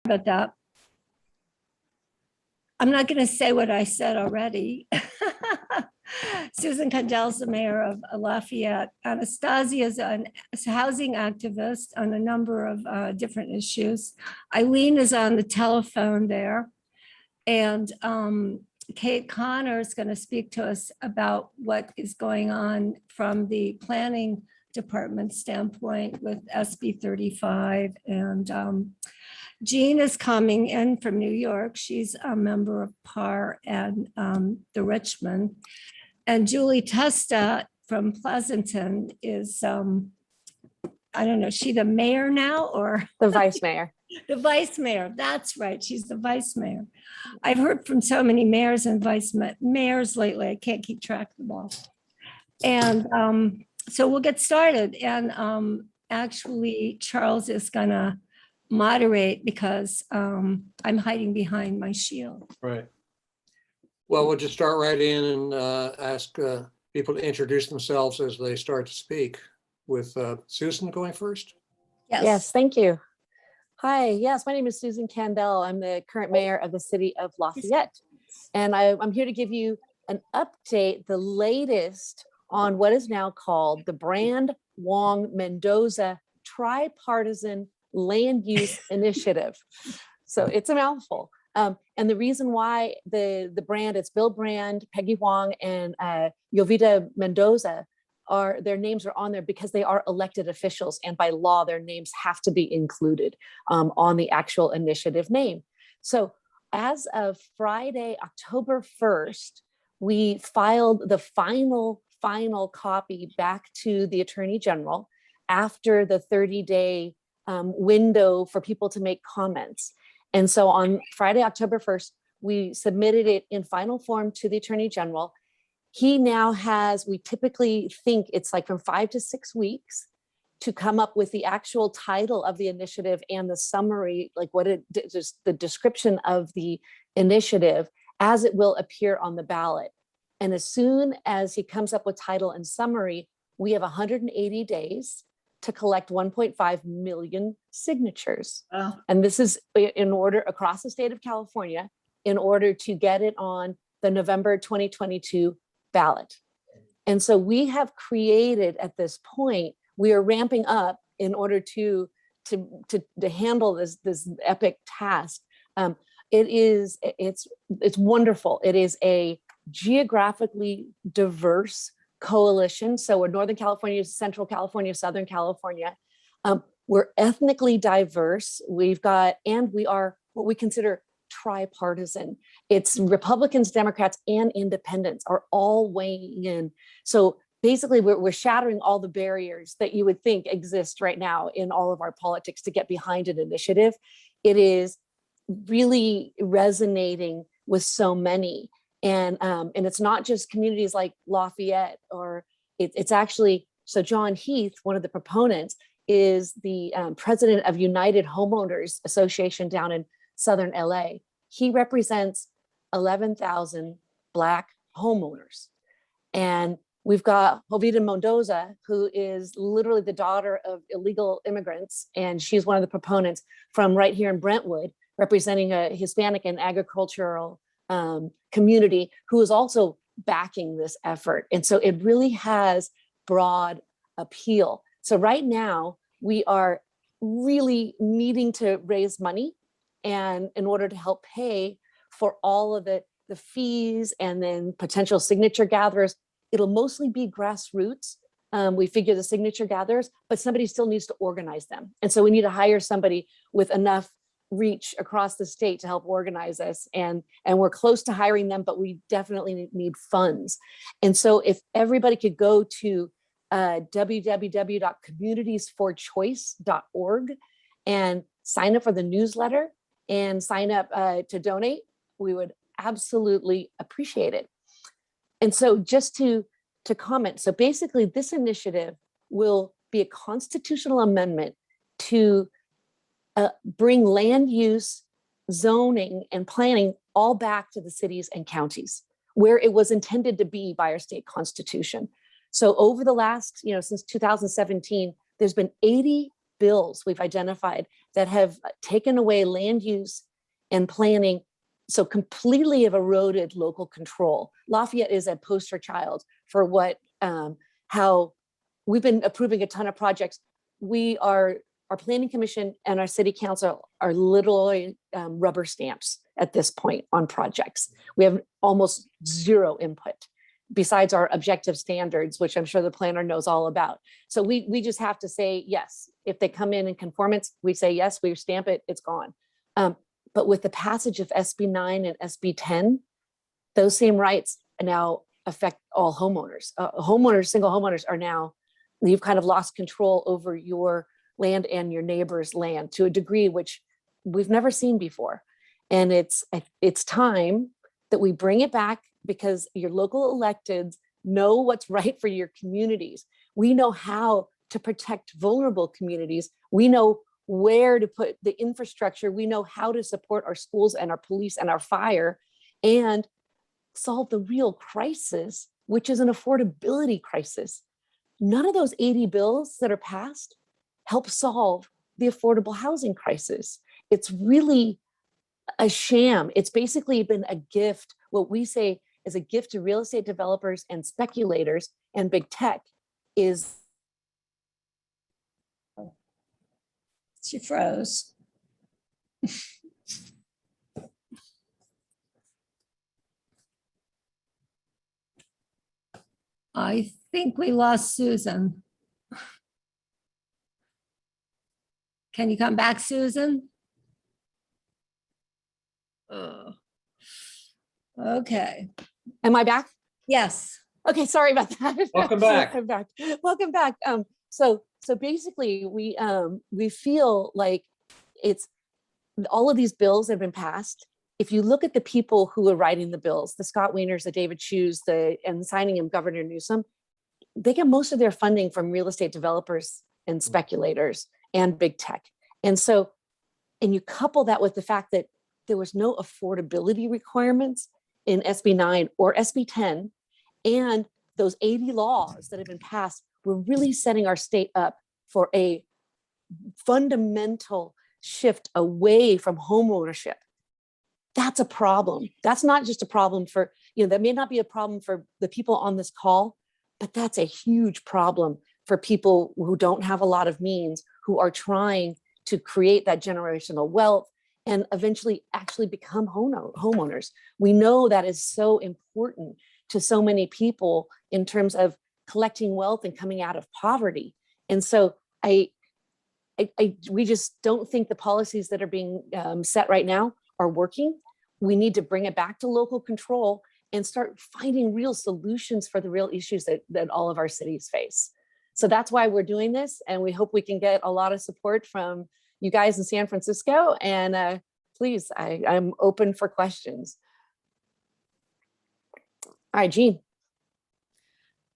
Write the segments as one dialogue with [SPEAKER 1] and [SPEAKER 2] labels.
[SPEAKER 1] about that. I'm not going to say what I said already. Susan Candell is the mayor of Lafayette. Anastasia is a housing activist on a number of different issues. Eileen is on the telephone there. And Kate Connor is going to speak to us about what is going on from the planning department standpoint with SB 35. And Jean is coming in from New York. She's a member of PAR and the Richmond. And Julie Testa from Pleasanton is, I don't know, is she the mayor now or?
[SPEAKER 2] The vice mayor.
[SPEAKER 1] The vice mayor, that's right. She's the vice mayor. I've heard from so many mayors and vice mayors lately. I can't keep track of them all. And so we'll get started. And actually, Charles is gonna moderate because I'm hiding behind my shield.
[SPEAKER 3] Right. Well, we'll just start right in and ask people to introduce themselves as they start to speak, with Susan going first.
[SPEAKER 2] Yes, thank you. Hi, yes, my name is Susan Candell. I'm the current mayor of the city of Lafayette. And I'm here to give you an update, the latest on what is now called the Brand Wong Mendoza Tripartisan Land Use Initiative. So it's a mouthful. And the reason why the brand, it's Bill Brand, Peggy Wong, and Jovita Mendoza, their names are on there because they are elected officials, and by law, their names have to be included on the actual initiative name. So as of Friday, October 1st, we filed the final copy back to the Attorney General after the 30-day window for people to make comments. And so on Friday, October 1st, we submitted it in final form to the Attorney General. He now has, we typically think it's like from 5 to 6 weeks to come up with the actual title of the initiative and the summary, like what it just the description of the initiative as it will appear on the ballot. And as soon as he comes up with title and summary, we have 180 days to collect 1.5 million signatures. Oh. And this is in order across the state of California, in order to get it on the November 2022 ballot. And so we have created at this point, we are ramping up in order to handle this epic task. It's wonderful. It is a geographically diverse coalition. So we're Northern California, Central California, Southern California. We're ethnically diverse. We are what we consider tripartisan. It's Republicans, Democrats, and independents are all weighing in. So basically we're shattering all the barriers that you would think exist right now in all of our politics to get behind an initiative. It is really resonating with so many. And it's not just communities like Lafayette, or it's actually, so John Heath, one of the proponents, is the president of United Homeowners Association down in Southern LA. He represents 11,000 Black homeowners. And we've got Jovita Mendoza, who is literally the daughter of illegal immigrants. And she's one of the proponents from right here in Brentwood, representing a Hispanic and agricultural community who is also backing this effort. And so it really has broad appeal. So right now we are really needing to raise money, and in order to help pay for all of the fees and then potential signature gatherers, it'll mostly be grassroots. We figure the signature gatherers, but somebody still needs to organize them. And so we need to hire somebody with enough reach across the state to help organize this. And we're close to hiring them, but we definitely need funds. And so if everybody could go to www.communitiesforchoice.org and sign up for the newsletter and sign up to donate, we would absolutely appreciate it. And so just to comment, so basically this initiative will be a constitutional amendment to bring land use, zoning, and planning all back to the cities and counties where it was intended to be by our state constitution. So over the last, since 2017, there's been 80 bills we've identified that have taken away land use and planning, so completely have eroded local control. Lafayette is a poster child for what, how we've been approving a ton of projects. Our planning commission and our city council are literally rubber stamps at this point on projects. We have almost zero input besides our objective standards, which I'm sure the planner knows all about. So we just have to say yes. If they come in conformance, we say yes, we stamp it, it's gone. But with the passage of SB 9 and SB 10, those same rights now affect all homeowners. Single homeowners are now, you've kind of lost control over your land and your neighbor's land to a degree which we've never seen before. And it's time that we bring it back, because your local electeds know what's right for your communities. We know how to protect vulnerable communities. We know where to put the infrastructure. We know how to support our schools and our police and our fire and solve the real crisis, which is an affordability crisis. None of those 80 bills that are passed help solve the affordable housing crisis. It's really a sham. It's basically been a gift. What we say is a gift to real estate developers and speculators and big tech is.
[SPEAKER 1] She froze. I think we lost Susan. Can you come back, Susan? Okay.
[SPEAKER 2] Am I back?
[SPEAKER 1] Yes.
[SPEAKER 2] Okay, sorry about that.
[SPEAKER 3] Welcome back.
[SPEAKER 2] Welcome back. So basically, we feel like it's all of these bills that have been passed. If you look at the people who are writing the bills, the Scott Wieners, the David Chu's, and signing them, Governor Newsom, they get most of their funding from real estate developers and speculators and big tech. And so, and you couple that with the fact that there was no affordability requirements in SB 9 or SB 10, and those 80 laws that have been passed, we're really setting our state up for a fundamental shift away from home ownership. That's a problem. That's not just a problem for, that may not be a problem for the people on this call, but that's a huge problem for people who don't have a lot of means, who are trying to create that generational wealth and eventually actually become homeowners. We know that is so important to so many people in terms of collecting wealth and coming out of poverty. And so we just don't think the policies that are being set right now are working. We need to bring it back to local control and start finding real solutions for the real issues that all of our cities face. So that's why we're doing this. And we hope we can get a lot of support from you guys in San Francisco. And please, I'm open for questions. All right, Jean.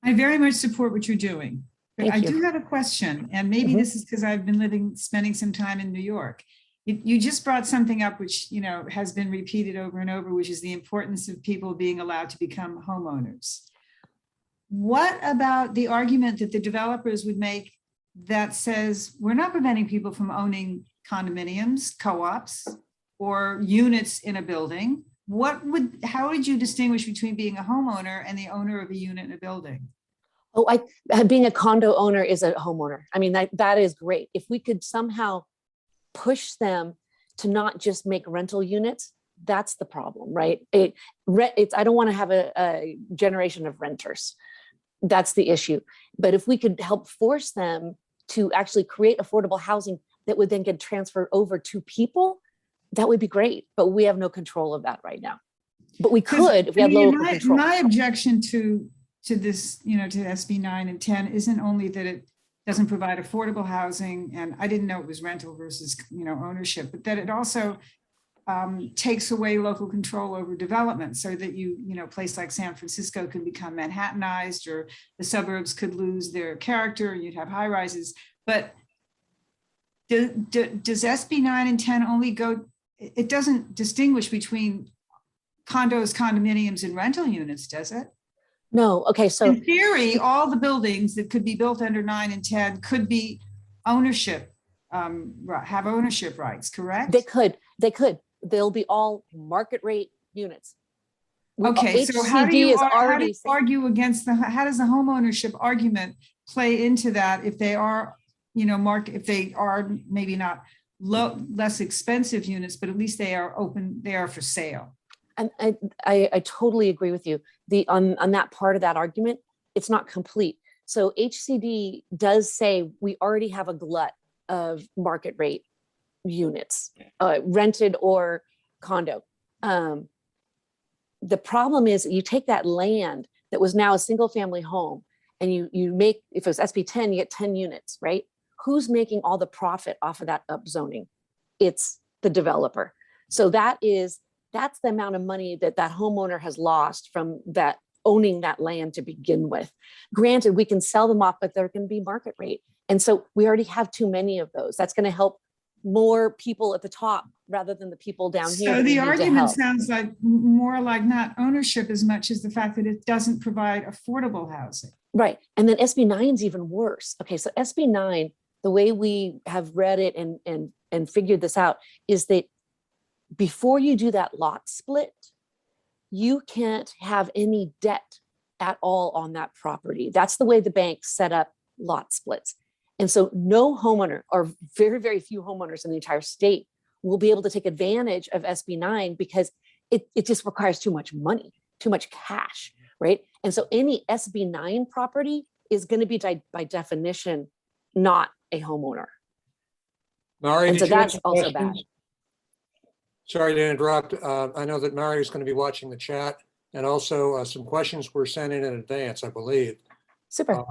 [SPEAKER 4] I very much support what you're doing. But I do have a question, and maybe this is because I've been spending some time in New York. You just brought something up which has been repeated over and over, which is the importance of people being allowed to become homeowners. What about the argument that the developers would make that says we're not preventing people from owning condominiums, co-ops, or units in a building? How would you distinguish between being a homeowner and the owner of a unit in a building?
[SPEAKER 2] Oh, being a condo owner is a homeowner. I mean, that is great. If we could somehow push them to not just make rental units, that's the problem, right? I don't want to have a generation of renters. That's the issue. But if we could help force them to actually create affordable housing that would then get transferred over to people, that would be great. But we have no control of that right now. But we could if we had local control.
[SPEAKER 4] My objection to this, to SB 9 and 10 isn't only that it doesn't provide affordable housing, and I didn't know it was rental versus ownership, but that it also takes away local control over development, so that a place like San Francisco can become Manhattanized, or the suburbs could lose their character and you'd have high rises. But does SB 9 and 10 only go, it doesn't distinguish between condos, condominiums, and rental units, does it?
[SPEAKER 2] No. Okay. So
[SPEAKER 4] in theory, all the buildings that could be built under 9 and 10 could be ownership have ownership rights, correct?
[SPEAKER 2] They could. They'll be all market rate units.
[SPEAKER 4] Okay, so how do
[SPEAKER 2] HCD
[SPEAKER 4] you
[SPEAKER 2] is already saying-
[SPEAKER 4] argue against how does the home ownership argument play into that if they are, if they are maybe not less expensive units, but at least they are open, they are for sale?
[SPEAKER 2] And I totally agree with you. On that part of that argument, it's not complete. So HCD does say we already have a glut of market rate units, rented or condo. The problem is you take that land that was now a single family home and you make, if it was SB 10, you get 10 units, right? Who's making all the profit off of that upzoning? It's the developer. So that's the amount of money that homeowner has lost from that owning that land to begin with. Granted, we can sell them off, but they're going to be market rate. And so we already have too many of those. That's going to help more people at the top rather than the people down here.
[SPEAKER 4] So the argument sounds like more like not ownership as much as the fact that it doesn't provide affordable housing.
[SPEAKER 2] Right. And then SB 9 is even worse. Okay, so SB 9, the way we have read it and figured this out is that before you do that lot split, you can't have any debt at all on that property. That's the way the bank set up lot splits. And so no homeowner, or very, very few homeowners in the entire state, will be able to take advantage of SB 9 because it just requires too much money, too much cash, right? And so any SB 9 property is going to be by definition not a homeowner.
[SPEAKER 3] Mari,
[SPEAKER 2] And so
[SPEAKER 3] did you have
[SPEAKER 2] that's
[SPEAKER 3] some
[SPEAKER 2] also
[SPEAKER 3] questions? Sorry to interrupt. I know that Mari is going to be watching the chat, and also some questions were sent in advance, I believe.
[SPEAKER 2] Super.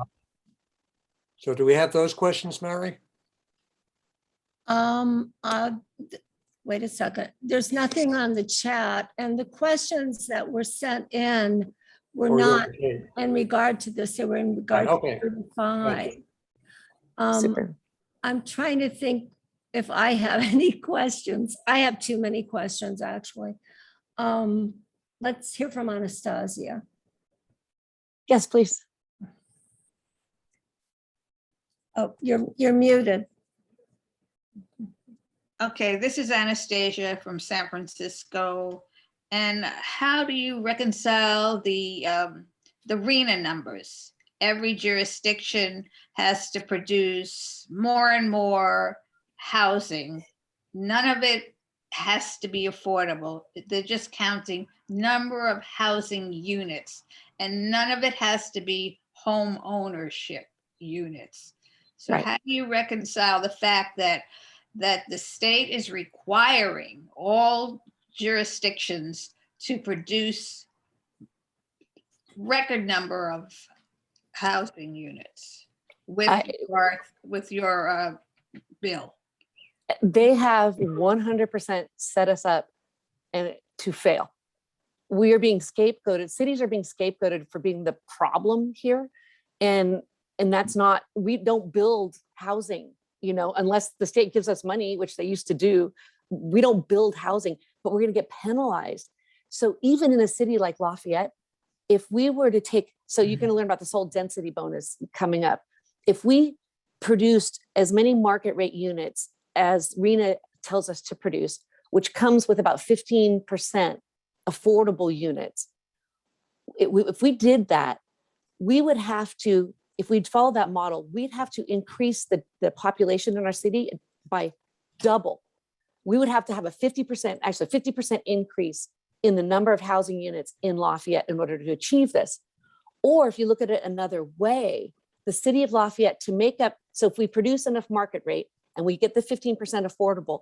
[SPEAKER 3] So do we have those questions, Mari?
[SPEAKER 1] Wait a second. There's nothing on the chat, and the questions that were sent in were
[SPEAKER 3] Or
[SPEAKER 1] not
[SPEAKER 3] okay.
[SPEAKER 1] in regard to this. They were in regard
[SPEAKER 3] Okay.
[SPEAKER 1] to 35.
[SPEAKER 2] Super.
[SPEAKER 1] I'm trying to think if I have any questions. I have too many questions, actually. Let's hear from Anastasia.
[SPEAKER 2] Yes, please.
[SPEAKER 1] Oh, you're muted.
[SPEAKER 5] Okay, this is Anastasia from San Francisco. And how do you reconcile the RENA numbers? Every jurisdiction has to produce more and more housing. None of it has to be affordable. They're just counting number of housing units, and none of it has to be home ownership units. So
[SPEAKER 2] Right.
[SPEAKER 5] how do you reconcile the fact that the state is requiring all jurisdictions to produce record number of housing units with your bill?
[SPEAKER 2] They have 100% set us up to fail. We are being scapegoated. Cities are being scapegoated for being the problem here. And that's not, we don't build housing, unless the state gives us money, which they used to do. We don't build housing, but we're going to get penalized. So even in a city like Lafayette, if we were to take, so you're going to learn about this whole density bonus coming up. If we produced as many market rate units as RENA tells us to produce, which comes with about 15% affordable units, if we did that, we would have to, if we'd follow that model, we'd have to increase the population in our city by double. We would have to have a 50% increase in the number of housing units in Lafayette in order to achieve this. Or if you look at it another way, the city of Lafayette to make up, so if we produce enough market rate and we get the 15% affordable,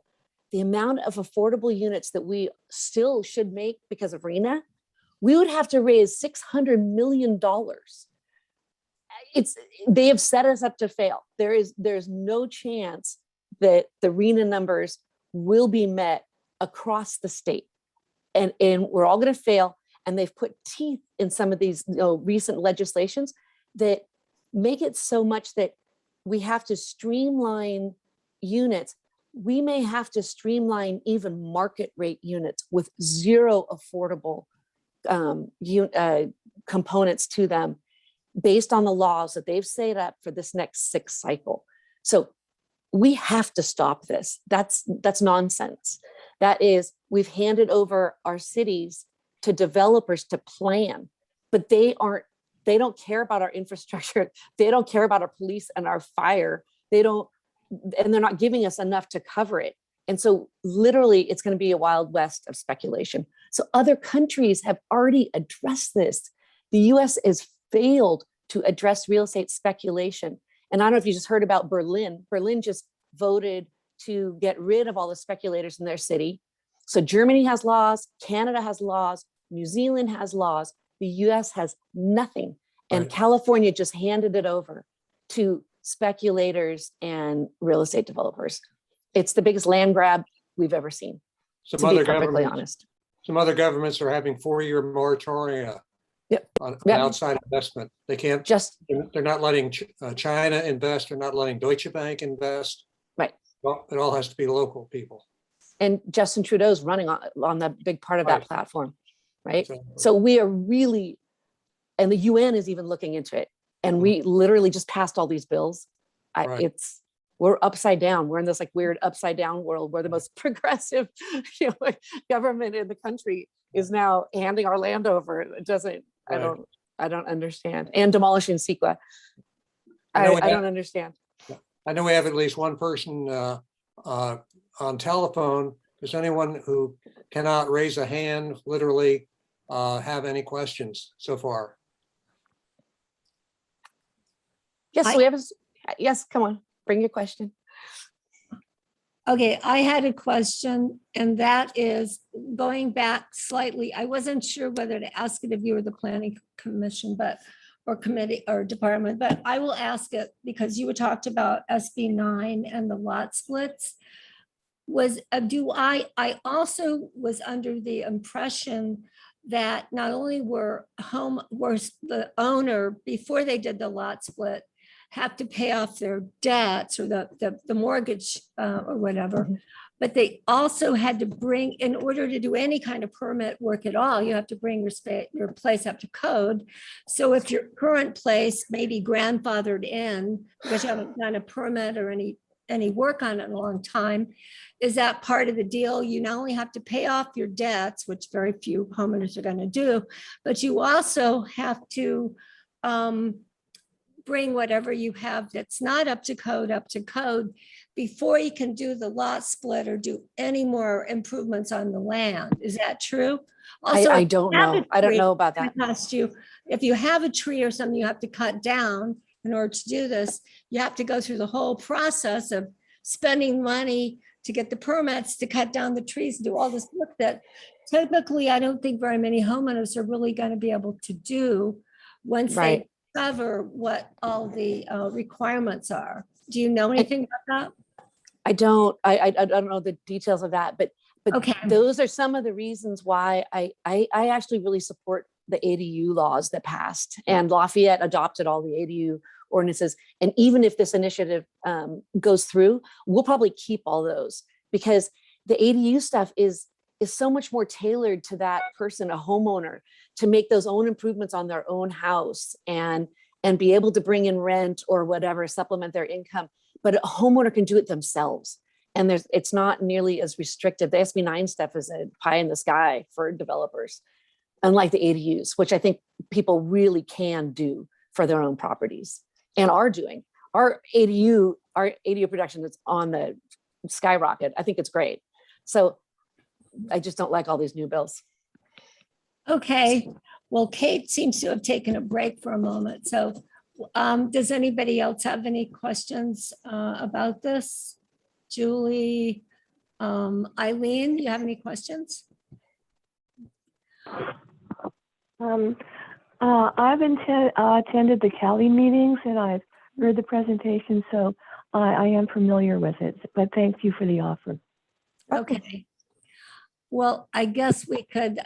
[SPEAKER 2] the amount of affordable units that we still should make because of RENA, we would have to raise $600 million. They have set us up to fail. There's no chance that the RENA numbers will be met across the state. And we're all going to fail. And they've put teeth in some of these recent legislations that make it so much that we have to streamline units. We may have to streamline even market rate units with zero affordable components to them based on the laws that they've set up for this next 6th cycle. So we have to stop this. That's nonsense. That is, we've handed over our cities to developers to plan, but they don't care about our infrastructure. They don't care about our police and our fire. And they're not giving us enough to cover it. And so literally it's going to be a wild west of speculation. So other countries have already addressed this. The US has failed to address real estate speculation. And I don't know if you just heard about Berlin. Berlin just voted to get rid of all the speculators in their city. So Germany has laws, Canada has laws, New Zealand has laws, the US has nothing. And
[SPEAKER 3] Right.
[SPEAKER 2] California just handed it over to speculators and real estate developers. It's the biggest land grab we've ever seen,
[SPEAKER 3] Some
[SPEAKER 2] to be
[SPEAKER 3] other
[SPEAKER 2] perfectly
[SPEAKER 3] governments,
[SPEAKER 2] honest.
[SPEAKER 3] some other governments are having 4-year moratoria
[SPEAKER 2] Yep.
[SPEAKER 3] on
[SPEAKER 2] Yep.
[SPEAKER 3] outside investment. They can't,
[SPEAKER 2] Just
[SPEAKER 3] they're not letting China invest. They're not letting Deutsche Bank invest.
[SPEAKER 2] right.
[SPEAKER 3] Well, it all has to be local people.
[SPEAKER 2] And Justin Trudeau's running on the big part of that
[SPEAKER 3] Right.
[SPEAKER 2] platform, right?
[SPEAKER 3] So-
[SPEAKER 2] So we are really, and the UN is even looking into it. And we literally just passed all these bills.
[SPEAKER 3] Right.
[SPEAKER 2] We're upside down. We're in this like weird upside down world where the most progressive government in the country is now handing our land over. It doesn't,
[SPEAKER 3] Right.
[SPEAKER 2] I don't understand. And demolishing CEQA.
[SPEAKER 3] I know we
[SPEAKER 2] I
[SPEAKER 3] have-
[SPEAKER 2] don't understand.
[SPEAKER 3] I know we have at least one person on telephone. Does anyone who cannot raise a hand literally have any questions so far?
[SPEAKER 2] Yes,
[SPEAKER 1] I-
[SPEAKER 2] we have, yes, come on, bring your question.
[SPEAKER 1] Okay, I had a question, and that is going back slightly. I wasn't sure whether to ask it if you were the planning commission, or committee or department, but I will ask it because you were talked about SB 9 and the lot splits. I also was under the impression that not only were the owner, before they did the lot split, have to pay off their debts or the mortgage or whatever.
[SPEAKER 2] Mhm.
[SPEAKER 1] But they also had to bring, in order to do any kind of permit work at all, you have to bring your place up to code. So if your current place may be grandfathered in because you haven't done a permit or any work on it in a long time, is that part of the deal? You not only have to pay off your debts, which very few homeowners are going to do, but you also have to bring whatever you have that's not up to code before you can do the lot split or do any more improvements on the land. Is that true? Also,
[SPEAKER 2] I don't know. I don't know about that.
[SPEAKER 1] it costs you, if you have a tree or something you have to cut down in order to do this, you have to go through the whole process of spending money to get the permits to cut down the trees, do all this work that typically I don't think very many homeowners are really going to be able to do once they
[SPEAKER 2] Right.
[SPEAKER 1] discover what all the requirements are. Do you know anything about
[SPEAKER 2] I don't know the details of that, but
[SPEAKER 1] Okay.
[SPEAKER 2] those are some of the reasons why I actually really support the ADU laws that passed, and Lafayette adopted all the ADU ordinances. And even if this initiative goes through, we'll probably keep all those because the ADU stuff is so much more tailored to that person, a homeowner, to make those own improvements on their own house and be able to bring in rent or whatever, supplement their income. But a homeowner can do it themselves. And it's not nearly as restrictive. The SB 9 stuff is a pie in the sky for developers, unlike the ADUs, which I think people really can do for their own properties and are doing. Our ADU production is on the skyrocket. I think it's great. So I just don't like all these new bills.
[SPEAKER 1] Okay, well, Kate seems to have taken a break for a moment. So does anybody else have any questions about this? Julie, Eileen, you have any questions?
[SPEAKER 6] I've attended the Cali meetings and I've heard the presentation, so I am familiar with it, but thank you for the offer.
[SPEAKER 1] Okay. Well, I guess we could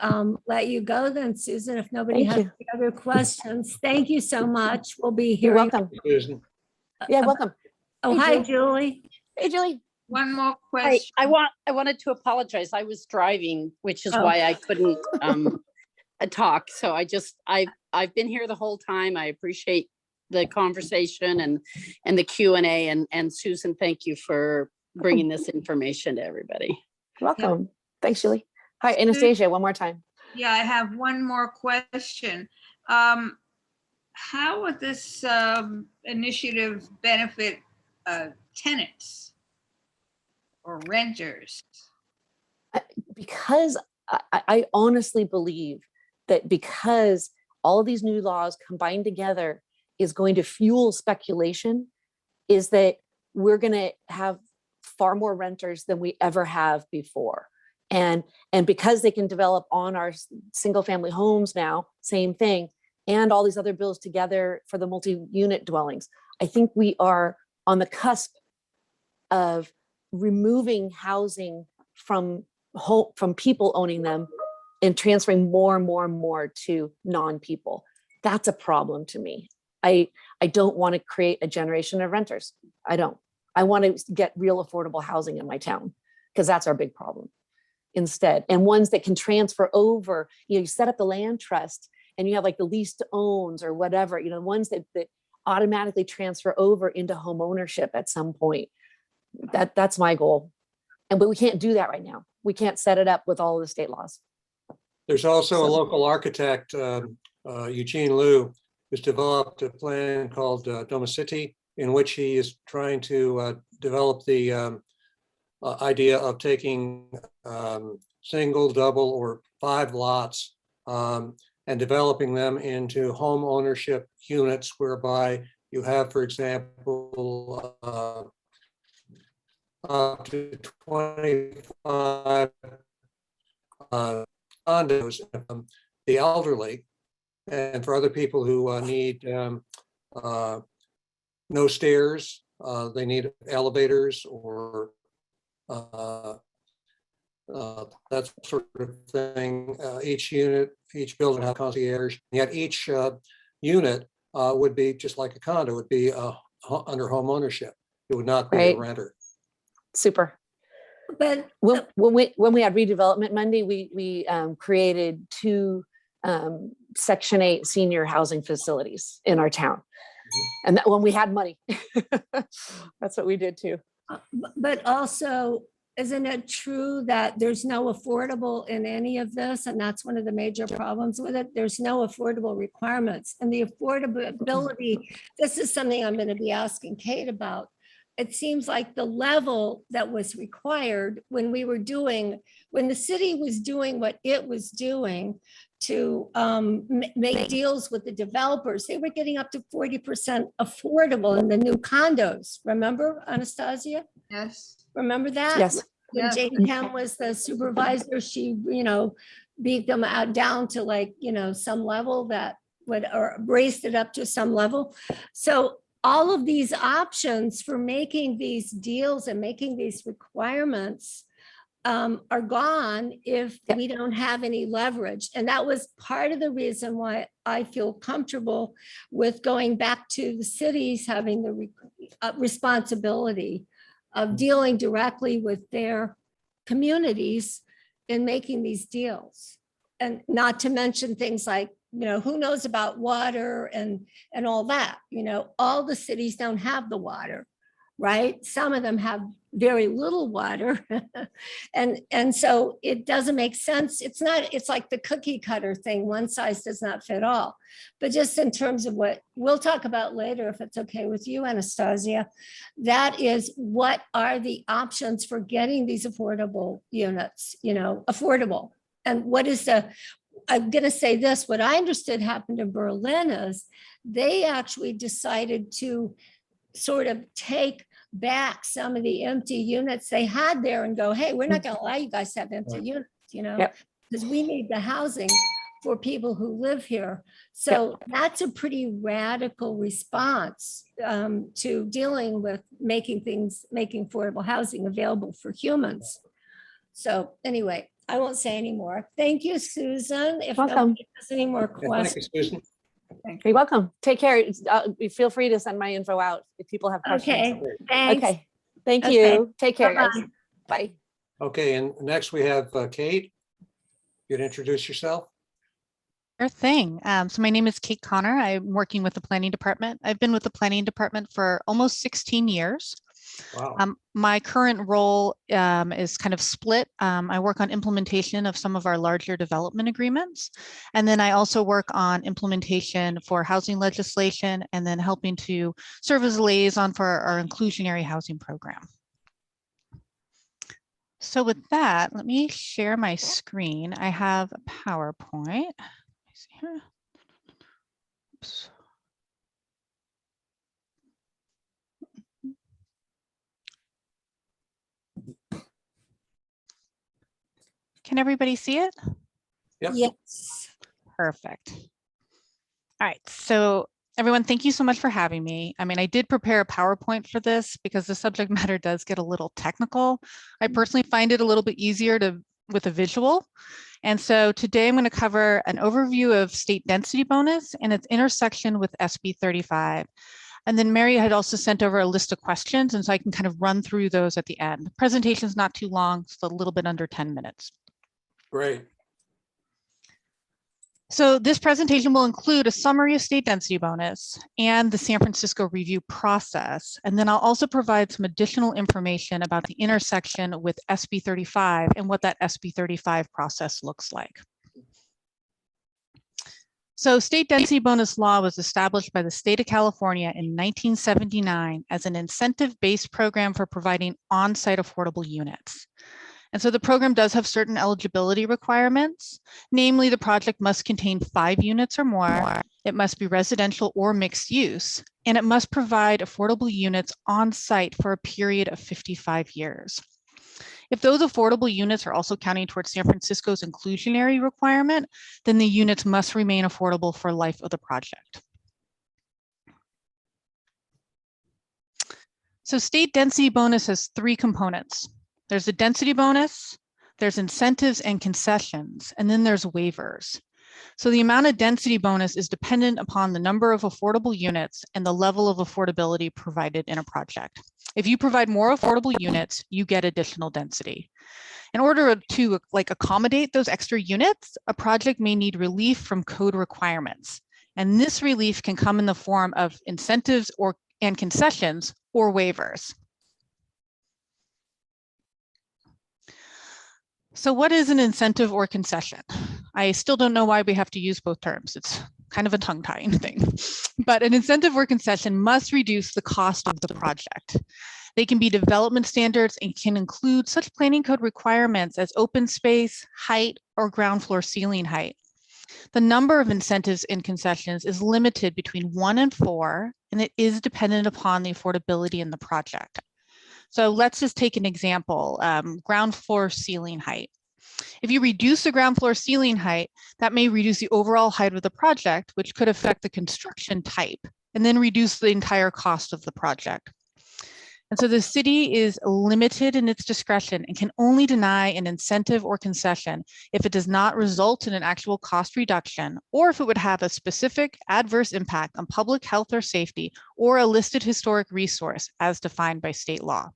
[SPEAKER 1] let you go then, Susan, if nobody
[SPEAKER 2] Thank
[SPEAKER 1] has
[SPEAKER 2] you.
[SPEAKER 1] any other questions. Thank you so much. We'll be
[SPEAKER 2] You're
[SPEAKER 1] hearing.
[SPEAKER 2] welcome.
[SPEAKER 3] Susan,
[SPEAKER 2] Yeah, welcome.
[SPEAKER 1] Oh,
[SPEAKER 2] Hey,
[SPEAKER 1] hi,
[SPEAKER 2] Jill.
[SPEAKER 1] Julie.
[SPEAKER 2] Hey, Julie.
[SPEAKER 5] One more
[SPEAKER 7] Hi,
[SPEAKER 5] question.
[SPEAKER 7] I wanted to apologize. I was driving, which is
[SPEAKER 1] Oh.
[SPEAKER 7] why I couldn't talk. So I've been here the whole time. I appreciate the conversation and the Q&A. And Susan, thank you for bringing this information to everybody.
[SPEAKER 2] Welcome. Thanks, Julie. Hi, Anastasia, one more time.
[SPEAKER 5] Yeah, I have one more question. How would this initiative benefit tenants or renters?
[SPEAKER 2] Because I honestly believe that because all of these new laws combined together is going to fuel speculation, is that we're going to have far more renters than we ever have before. And because they can develop on our single family homes now, same thing, and all these other bills together for the multi-unit dwellings, I think we are on the cusp of removing housing from people owning them and transferring more and more and more to non-people. That's a problem to me. I don't want to create a generation of renters. I don't. I want to get real affordable housing in my town, because that's our big problem instead. And ones that can transfer over, you set up the land trust and you have like the lease to owns or whatever, ones that automatically transfer over into home ownership at some point. That's my goal. But we can't do that right now. We can't set it up with all of the state laws.
[SPEAKER 3] There's also a local architect, Eugene Liu, who's developed a plan called Domicity, in which he is trying to develop the idea of taking single, double, or 5 lots and developing them into home ownership units, whereby you have, for example, up to 25 condos, the elderly, and for other people who need no stairs, they need elevators or that sort of thing. Each building have concierge, yet each unit would be just like a condo, would be under home ownership. It would not be a renter.
[SPEAKER 2] Super.
[SPEAKER 1] But
[SPEAKER 2] when we had redevelopment Monday, we created 2 Section 8 senior housing facilities in our town. And that when we had money, that's what we did too.
[SPEAKER 1] But also, isn't it true that there's no affordable in any of this? And that's one of the major problems with it. There's no affordable requirements, and the affordability, this is something I'm going to be asking Kate about. It seems like the level that was required when the city was doing what it was doing to make deals with the developers, they were getting up to 40% affordable in the new condos. Remember, Anastasia?
[SPEAKER 5] Yes.
[SPEAKER 1] Remember that?
[SPEAKER 2] Yes.
[SPEAKER 1] When
[SPEAKER 5] Yes.
[SPEAKER 1] Jane Kim was the supervisor, she, beat them out down to some level that would, or raised it up to some level. So all of these options for making these deals and making these requirements are gone if we don't have any leverage. And that was part of the reason why I feel comfortable with going back to the cities having the responsibility of dealing directly with their communities in making these deals. And not to mention things like, who knows about water and all that, all the cities don't have the water, right? Some of them have very little water. and so it doesn't make sense. It's like the cookie cutter thing. One size does not fit all. But just in terms of what we'll talk about later, if it's okay with you, Anastasia, that is, what are the options for getting these affordable units, affordable? And what is I'm going to say this, what I understood happened in Berlin is they actually decided to sort of take back some of the empty units they had there and go, hey, we're not going to allow you guys to have empty units, because we need the housing for people who live here. So that's a pretty radical response to dealing with making affordable housing available for humans. So anyway, I won't say any more. Thank you, Susan. If nobody has any more questions.
[SPEAKER 3] Thank you, Susan.
[SPEAKER 2] You're welcome. Take care. Feel free to send my info out if people have questions.
[SPEAKER 1] Okay, thanks.
[SPEAKER 2] Okay. Thank
[SPEAKER 1] Okay.
[SPEAKER 2] you. Take care, guys.
[SPEAKER 1] Bye-bye.
[SPEAKER 2] Bye.
[SPEAKER 3] Okay, and next we have Kate. You'd introduce yourself?
[SPEAKER 8] Sure thing. So my name is Kate Connor. I'm working with the planning department. I've been with the planning department for almost 16 years.
[SPEAKER 3] Wow.
[SPEAKER 8] My current role is kind of split. I work on implementation of some of our larger development agreements. And then I also work on implementation for housing legislation and then helping to serve as a liaison for our inclusionary housing program. So with that, let me share my screen. I have a PowerPoint. See here. Oops. Can everybody see it?
[SPEAKER 3] Yep.
[SPEAKER 1] Yes.
[SPEAKER 8] Perfect. All right, so everyone, thank you so much for having me. I mean, I did prepare a PowerPoint for this because the subject matter does get a little technical. I personally find it a little bit easier with a visual. And so today I'm going to cover an overview of state density bonus and its intersection with SB 35. And then Mary had also sent over a list of questions, and so I can kind of run through those at the end. The presentation's not too long, it's a little bit under 10 minutes.
[SPEAKER 3] Great.
[SPEAKER 8] So this presentation will include a summary of state density bonus and the San Francisco review process. And then I'll also provide some additional information about the intersection with SB 35 and what that SB 35 process looks like. So state density bonus law was established by the state of California in 1979 as an incentive-based program for providing on-site affordable units. And so the program does have certain eligibility requirements. Namely, the project must contain 5 units or more. It must be residential or mixed use, and it must provide affordable units on site for a period of 55 years. If those affordable units are also counting towards San Francisco's inclusionary requirement, then the units must remain affordable for life of the project. So state density bonus has 3 components. There's a density bonus, there's incentives and concessions, and then there's waivers. So the amount of density bonus is dependent upon the number of affordable units and the level of affordability provided in a project. If you provide more affordable units, you get additional density. In order to accommodate those extra units, a project may need relief from code requirements. And this relief can come in the form of incentives and concessions or waivers. So what is an incentive or concession? I still don't know why we have to use both terms. It's kind of a tongue-tying thing. But an incentive or concession must reduce the cost of the project. They can be development standards and can include such planning code requirements as open space, height, or ground floor ceiling height. The number of incentives and concessions is limited between 1 and 4, and it is dependent upon the affordability in the project. So let's just take an example, ground floor ceiling height. If you reduce the ground floor ceiling height, that may reduce the overall height of the project, which could affect the construction type, and then reduce the entire cost of the project. And so the city is limited in its discretion and can only deny an incentive or concession if it does not result in an actual cost reduction, or if it would have a specific adverse impact on public health or safety, or a listed historic resource as defined by state law.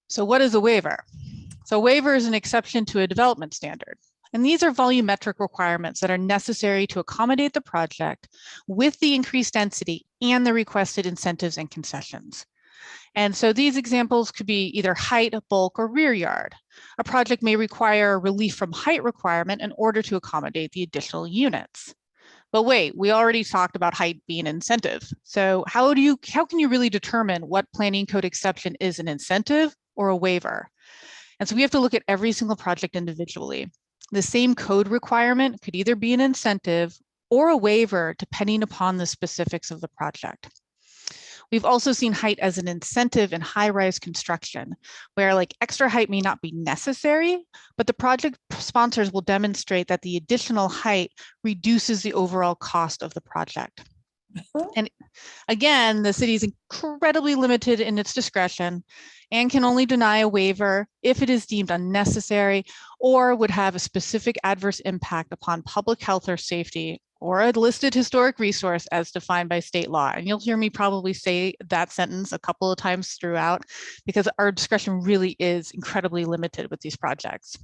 [SPEAKER 8] So what is a waiver? So a waiver is an exception to a development standard. And these are volumetric requirements that are necessary to accommodate the project with the increased density and the requested incentives and concessions. And so these examples could be either height, bulk, or rear yard. A project may require relief from height requirement in order to accommodate the additional units. But wait, we already talked about height being an incentive. So how can you really determine what planning code exception is an incentive or a waiver? And so we have to look at every single project individually. The same code requirement could either be an incentive or a waiver depending upon the specifics of the project. We've also seen height as an incentive in high-rise construction, where extra height may not be necessary, but the project sponsors will demonstrate that the additional height reduces the overall cost of the project. And again, the city is incredibly limited in its discretion and can only deny a waiver if it is deemed unnecessary or would have a specific adverse impact upon public health or safety or a listed historic resource as defined by state law. And you'll hear me probably say that sentence a couple of times throughout because our discretion really is incredibly limited with these projects.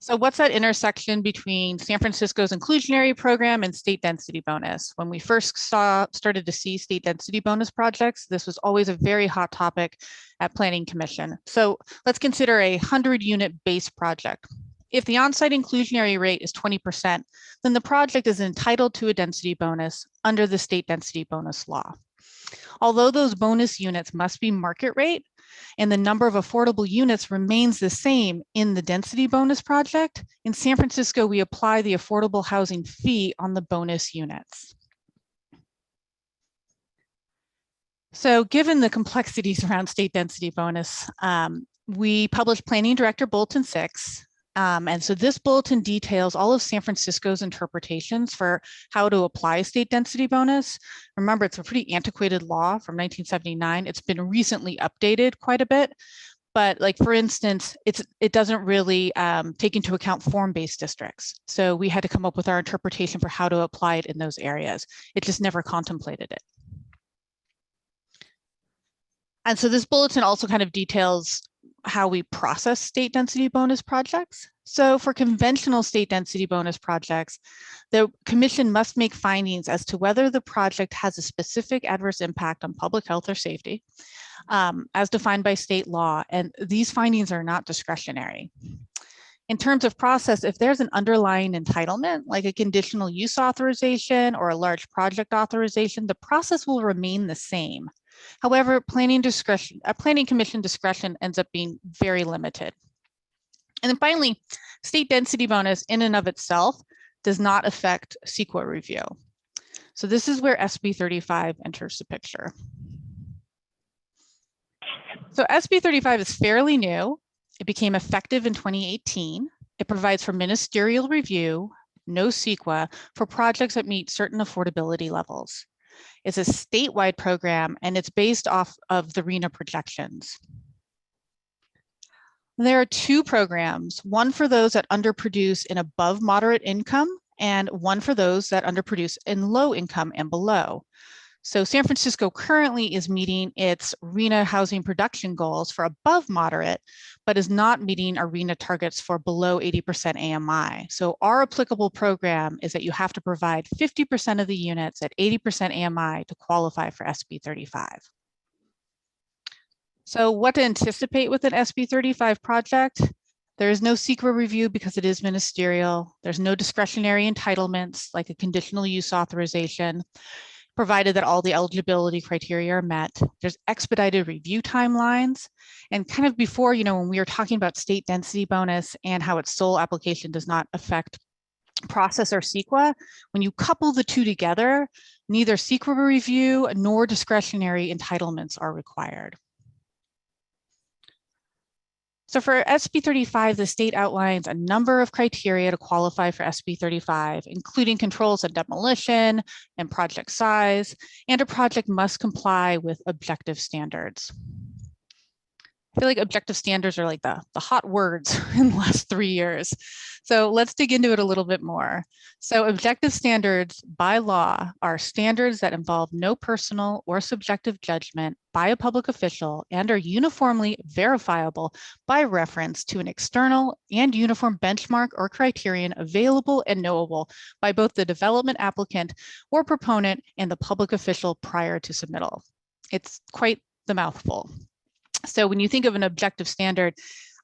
[SPEAKER 8] So what's that intersection between San Francisco's inclusionary program and state density bonus? When we first started to see state density bonus projects, this was always a very hot topic at Planning Commission. So let's consider a 100-unit base project. If the on-site inclusionary rate is 20%, then the project is entitled to a density bonus under the state density bonus law. Although those bonus units must be market rate, and the number of affordable units remains the same in the density bonus project, in San Francisco, we apply the affordable housing fee on the bonus units. So given the complexities around state density bonus, we published Planning Director Bulletin 6. And so this bulletin details all of San Francisco's interpretations for how to apply state density bonus. Remember, it's a pretty antiquated law from 1979. It's been recently updated quite a bit, but like, for instance, it doesn't really take into account form-based districts. So we had to come up with our interpretation for how to apply it in those areas. It just never contemplated it. And so this bulletin also kind of details how we process state density bonus projects. So for conventional state density bonus projects, the commission must make findings as to whether the project has a specific adverse impact on public health or safety, as defined by state law, and these findings are not discretionary. In terms of process, if there's an underlying entitlement, like a conditional use authorization or a large project authorization, the process will remain the same. However, planning commission discretion ends up being very limited. And then finally, state density bonus in and of itself does not affect CEQA review. So this is where SB 35 enters the picture. So SB 35 is fairly new. It became effective in 2018. It provides for ministerial review, no CEQA, for projects that meet certain affordability levels. It's a statewide program, and it's based off of the RHNA projections. There are two programs, one for those that underproduce in above moderate income, and one for those that underproduce in low income and below. So San Francisco currently is meeting its RHNA housing production goals for above moderate, but is not meeting our RHNA targets for below 80% AMI. So our applicable program is that you have to provide 50% of the units at 80% AMI to qualify for SB 35. So what to anticipate with an SB 35 project? There is no CEQA review because it is ministerial. There's no discretionary entitlements like a conditional use authorization, provided that all the eligibility criteria are met. There's expedited review timelines. And kind of before, when we were talking about state density bonus and how its sole application does not affect process or CEQA, when you couple the two together, neither CEQA review nor discretionary entitlements are required. So for SB 35, the state outlines a number of criteria to qualify for SB 35, including controls on demolition and project size, and a project must comply with objective standards. I feel like objective standards are like the hot words in the last 3 years. So let's dig into it a little bit more. So objective standards by law are standards that involve no personal or subjective judgment by a public official and are uniformly verifiable by reference to an external and uniform benchmark or criterion available and knowable by both the development applicant or proponent and the public official prior to submittal. It's quite the mouthful. So when you think of an objective standard,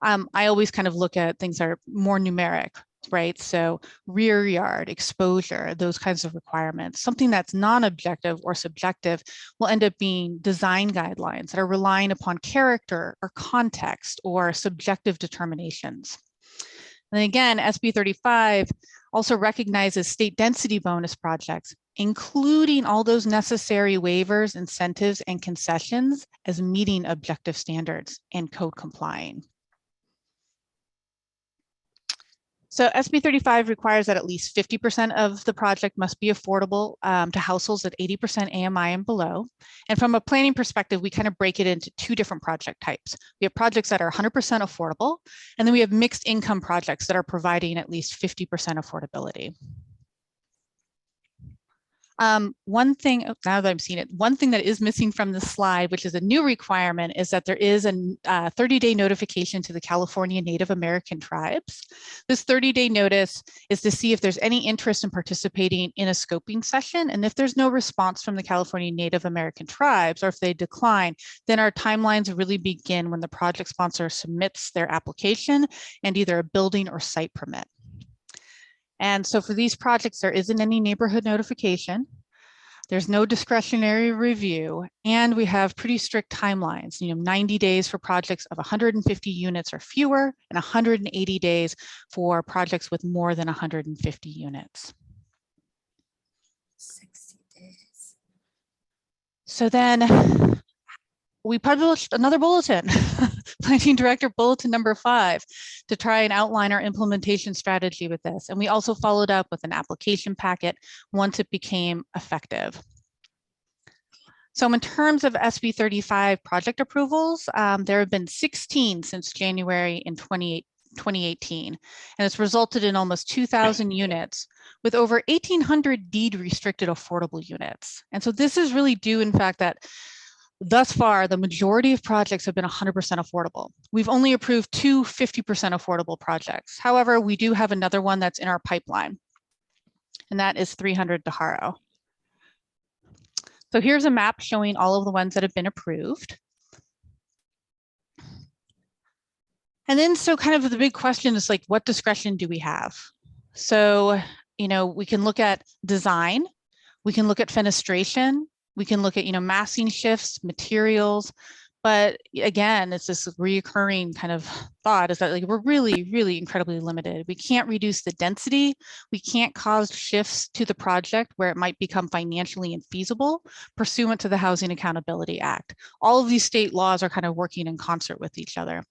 [SPEAKER 8] I always kind of look at things that are more numeric, right? So rear yard, exposure, those kinds of requirements. Something that's non-objective or subjective will end up being design guidelines that are relying upon character or context or subjective determinations. And again, SB 35 also recognizes state density bonus projects, including all those necessary waivers, incentives, and concessions as meeting objective standards and code complying. So SB 35 requires that at least 50% of the project must be affordable to households at 80% AMI and below. And from a planning perspective, we kind of break it into two different project types. We have projects that are 100% affordable, and then we have mixed income projects that are providing at least 50% affordability. One thing, now that I'm seeing it, one thing that is missing from the slide, which is a new requirement, is that there is a 30-day notification to the California Native American tribes. This 30-day notice is to see if there's any interest in participating in a scoping session. And if there's no response from the California Native American tribes, or if they decline, then our timelines really begin when the project sponsor submits their application and either a building or site permit. And so for these projects, there isn't any neighborhood notification. There's no discretionary review, and we have pretty strict timelines, 90 days for projects of 150 units or fewer, and 180 days for projects with more than 150 units.
[SPEAKER 1] 60 days.
[SPEAKER 8] So then we published another bulletin, Planning Director Bulletin number 5, to try and outline our implementation strategy with this. And we also followed up with an application packet once it became effective. So in terms of SB 35 project approvals, there have been 16 since January in 2018, and it's resulted in almost 2,000 units with over 1,800 deed restricted affordable units. And so this is really due, in fact, that thus far, the majority of projects have been 100% affordable. We've only approved 2 50% affordable projects. However, we do have another one that's in our pipeline, and that is 300 DeHaro. So here's a map showing all of the ones that have been approved. And then, so kind of the big question is like, what discretion do we have? So, we can look at design, we can look at fenestration, we can look at, massing shifts, materials, but again, it's this reoccurring kind of thought is that like, we're really, really incredibly limited. We can't reduce the density. We can't cause shifts to the project where it might become financially infeasible pursuant to the Housing Accountability Act. All of these state laws are kind of working in concert with each other.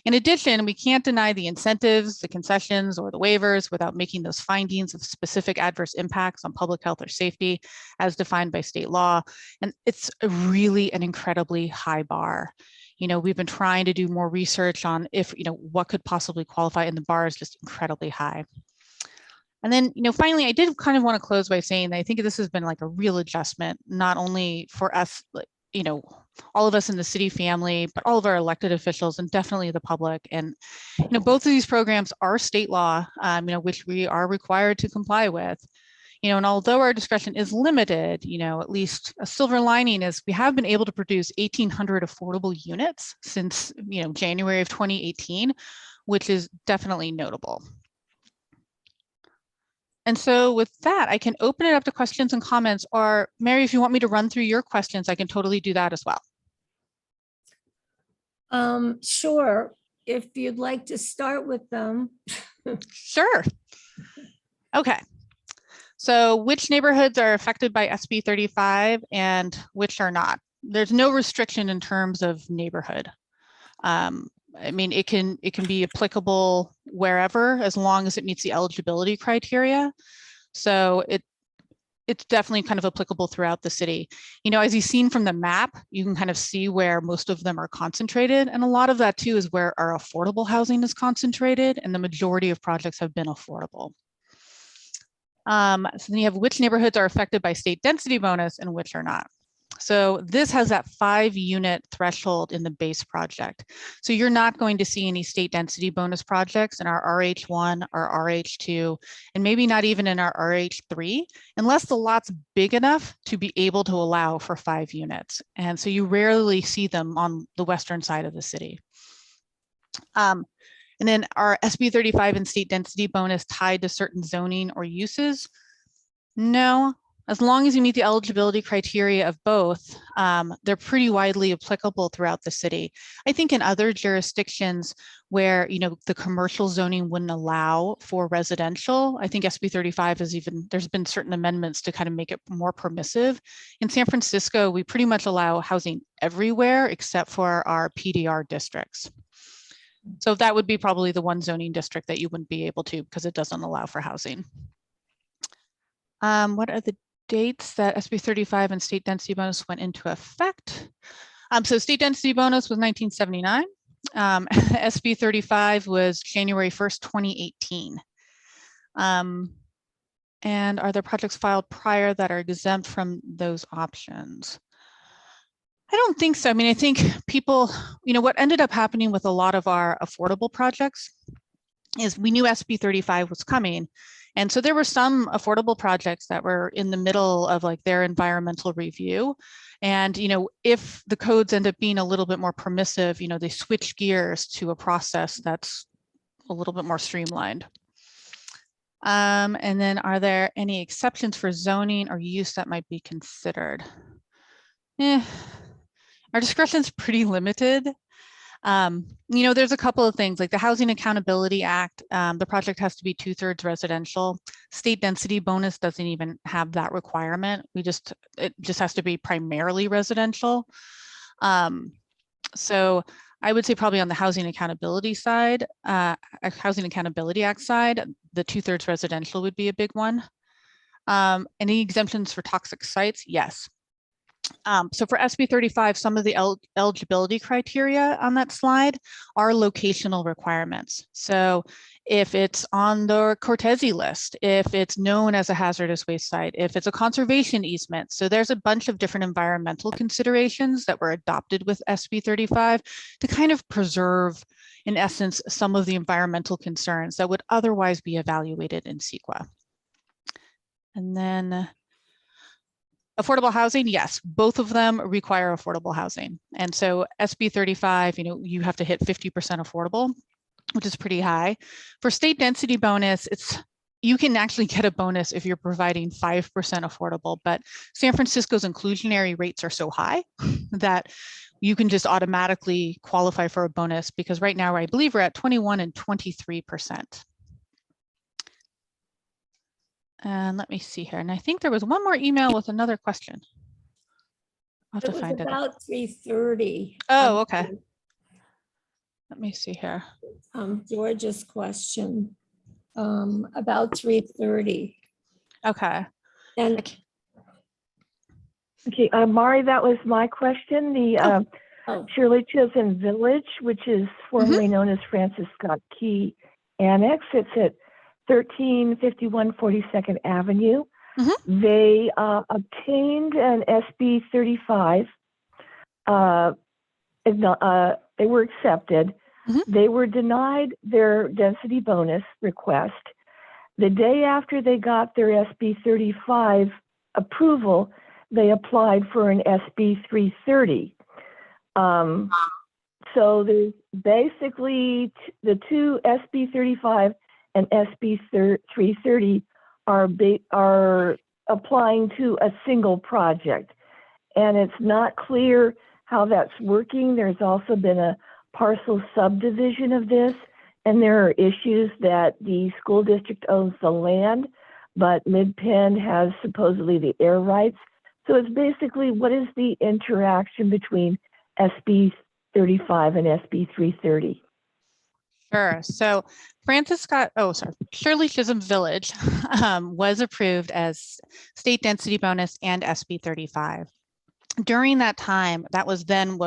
[SPEAKER 8] In addition, we can't deny the incentives, the concessions, or the waivers without making those findings of specific adverse impacts on public health or safety as defined by state law. And it's really an incredibly high bar. We've been trying to do more research on if, what could possibly qualify, and the bar is just incredibly high. And then, finally, I did kind of want to close by saying that I think this has been like a real adjustment, not only for us, all of us in the city family, but all of our elected officials and definitely the public. And, both of these programs are state law, which we are required to comply with. And although our discretion is limited, at least a silver lining is we have been able to produce 1,800 affordable units since, January of 2018, which is definitely notable. And so with that, I can open it up to questions and comments, or Mary, if you want me to run through your questions, I can totally do that as well.
[SPEAKER 1] Sure, if you'd like to start with them.
[SPEAKER 8] Sure. Okay. So which neighborhoods are affected by SB 35 and which are not? There's no restriction in terms of neighborhood. It can be applicable wherever, as long as it meets the eligibility criteria. So it's definitely kind of applicable throughout the city. As you've seen from the map, you can kind of see where most of them are concentrated. And a lot of that too is where our affordable housing is concentrated, and the majority of projects have been affordable. So then you have which neighborhoods are affected by state density bonus and which are not. So this has that 5-unit threshold in the base project. So you're not going to see any state density bonus projects in our RH1 or RH2, and maybe not even in our RH3, unless the lot's big enough to be able to allow for 5 units. And so you rarely see them on the western side of the city. And then our SB 35 and state density bonus tied to certain zoning or uses? No. As long as you meet the eligibility criteria of both, they're pretty widely applicable throughout the city. I think in other jurisdictions where the commercial zoning wouldn't allow for residential, I think SB 35 is there's been certain amendments to kind of make it more permissive. In San Francisco, we pretty much allow housing everywhere except for our PDR districts. So that would be probably the one zoning district that you wouldn't be able to because it doesn't allow for housing. What are the dates that SB 35 and state density bonus went into effect? So state density bonus was 1979. SB 35 was January 1st, 2018. And are there projects filed prior that are exempt from those options? I don't think so. I mean, I think people, what ended up happening with a lot of our affordable projects is we knew SB 35 was coming. And so there were some affordable projects that were in the middle of like their environmental review. And, if the codes end up being a little bit more permissive, they switch gears to a process that's a little bit more streamlined. And then are there any exceptions for zoning or use that might be considered? Our discretion is pretty limited. There's a couple of things like the Housing Accountability Act. The project has to be 2/3 residential. State density bonus doesn't even have that requirement. It just has to be primarily residential. So I would say probably on the Housing Accountability side, Housing Accountability Act side, the 2/3 residential would be a big one. Any exemptions for toxic sites? Yes. So for SB 35, some of the eligibility criteria on that slide are locational requirements. So if it's on the Cortese list, if it's known as a hazardous waste site, if it's a conservation easement. So there's a bunch of different environmental considerations that were adopted with SB 35 to kind of preserve, in essence, some of the environmental concerns that would otherwise be evaluated in CEQA. And then affordable housing, yes, both of them require affordable housing. And so SB 35, you have to hit 50% affordable, which is pretty high. For state density bonus, you can actually get a bonus if you're providing 5% affordable, but San Francisco's inclusionary rates are so high that you can just automatically qualify for a bonus because right now I believe we're at 21 and 23%. And let me see here. And I think there was one more email with another question. I'll have to find it.
[SPEAKER 1] About 3:30.
[SPEAKER 8] Oh, okay. Let me see here.
[SPEAKER 1] George's question about 3:30.
[SPEAKER 8] Okay.
[SPEAKER 1] And
[SPEAKER 6] Okay, Mari, that was my question. The Shirley Chisholm Village, which is formerly known as Francis Scott Key Annex. It's at 1351 42nd Avenue. They obtained an SB 35. They were accepted. They were denied their density bonus request. The day after they got their SB 35 approval, they applied for an SB 330. So there's basically the two SB 35 and SB 330 are applying to a single project. And it's not clear how that's working. There's also been a parcel subdivision of this, and there are issues that the school district owns the land, but Mid-Penn has supposedly the air rights. So it's basically, what is the interaction between SB 35 and SB 330?
[SPEAKER 8] Sure. So Shirley Chisholm Village was approved as state density bonus and SB 35. During that time, that was then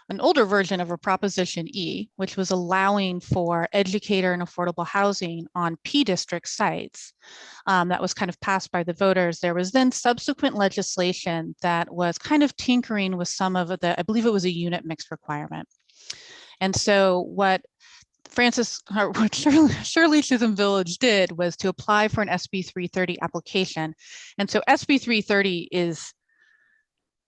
[SPEAKER 8] an older version of a Proposition E, which was allowing for educator and affordable housing on P district sites. That was kind of passed by the voters. There was then subsequent legislation that was kind of tinkering with some of I believe it was a unit mix requirement. And so what Shirley Chisholm Village did was to apply for an SB 330 application. And so SB 330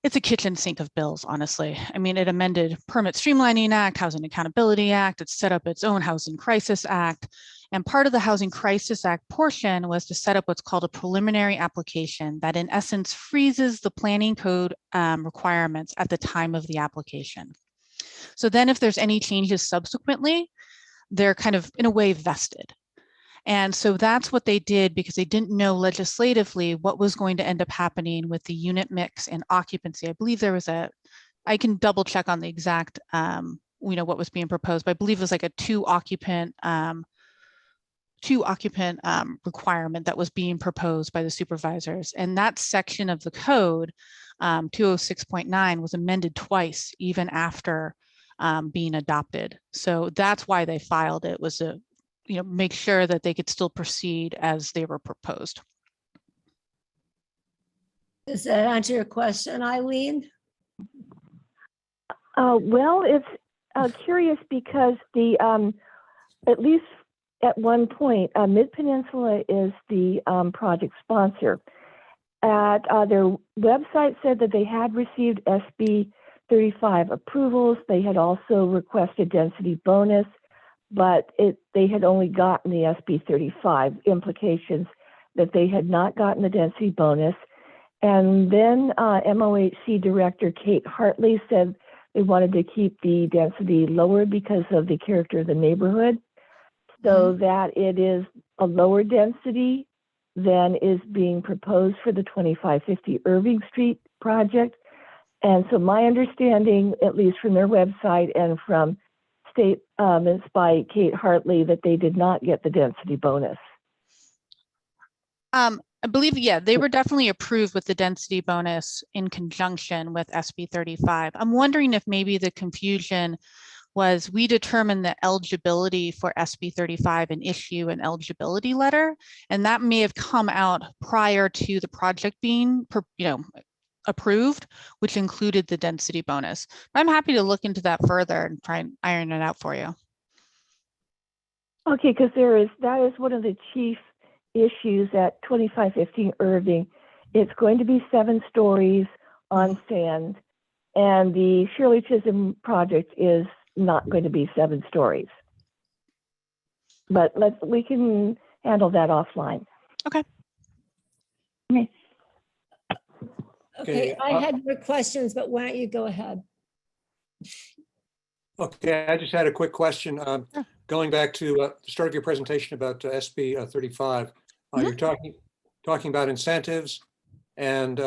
[SPEAKER 8] it's a kitchen sink of bills, honestly. I mean, it amended Permit Streamlining Act, Housing Accountability Act, it set up its own Housing Crisis Act. And part of the Housing Crisis Act portion was to set up what's called a preliminary application that in essence freezes the planning code requirements at the time of the application. So then if there's any changes subsequently, they're kind of in a way vested. And so that's what they did because they didn't know legislatively what was going to end up happening with the unit mix and occupancy. I believe there was I can double check on the exact, what was being proposed, but I believe it was like a two occupant requirement that was being proposed by the supervisors. And that section of the code, 206.9, was amended twice, even after being adopted. So that's why they filed it, was make sure that they could still proceed as they were proposed.
[SPEAKER 1] Does that answer your question, Eileen?
[SPEAKER 6] Well, it's curious because the at least at one point, Mid-Peninsula is the project sponsor. At their website said that they had received SB 35 approvals. They had also requested density bonus, but they had only gotten the SB 35 implications that they had not gotten the density bonus. And then MOHC Director Kate Hartley said they wanted to keep the density lower because of the character of the neighborhood, so that it is a lower density than is being proposed for the 2550 Irving Street project. And so my understanding, at least from their website and from statements by Kate Hartley, that they did not get the density bonus.
[SPEAKER 8] I believe, yeah, they were definitely approved with the density bonus in conjunction with SB 35. I'm wondering if maybe the confusion was we determined the eligibility for SB 35 and issue an eligibility letter, and that may have come out prior to the project being, approved, which included the density bonus. But I'm happy to look into that further and try and iron it out for you.
[SPEAKER 6] Okay, because that is one of the chief issues at 2515 Irving. It's going to be 7 stories on sand, and the Shirley Chisholm project is not going to be 7 stories. But we can handle that offline.
[SPEAKER 8] Okay.
[SPEAKER 6] Okay.
[SPEAKER 1] Okay, I had more questions, but why don't you go ahead?
[SPEAKER 3] Okay, I just had a quick question. Going back to the start of your presentation about SB 35, you're talking about incentives and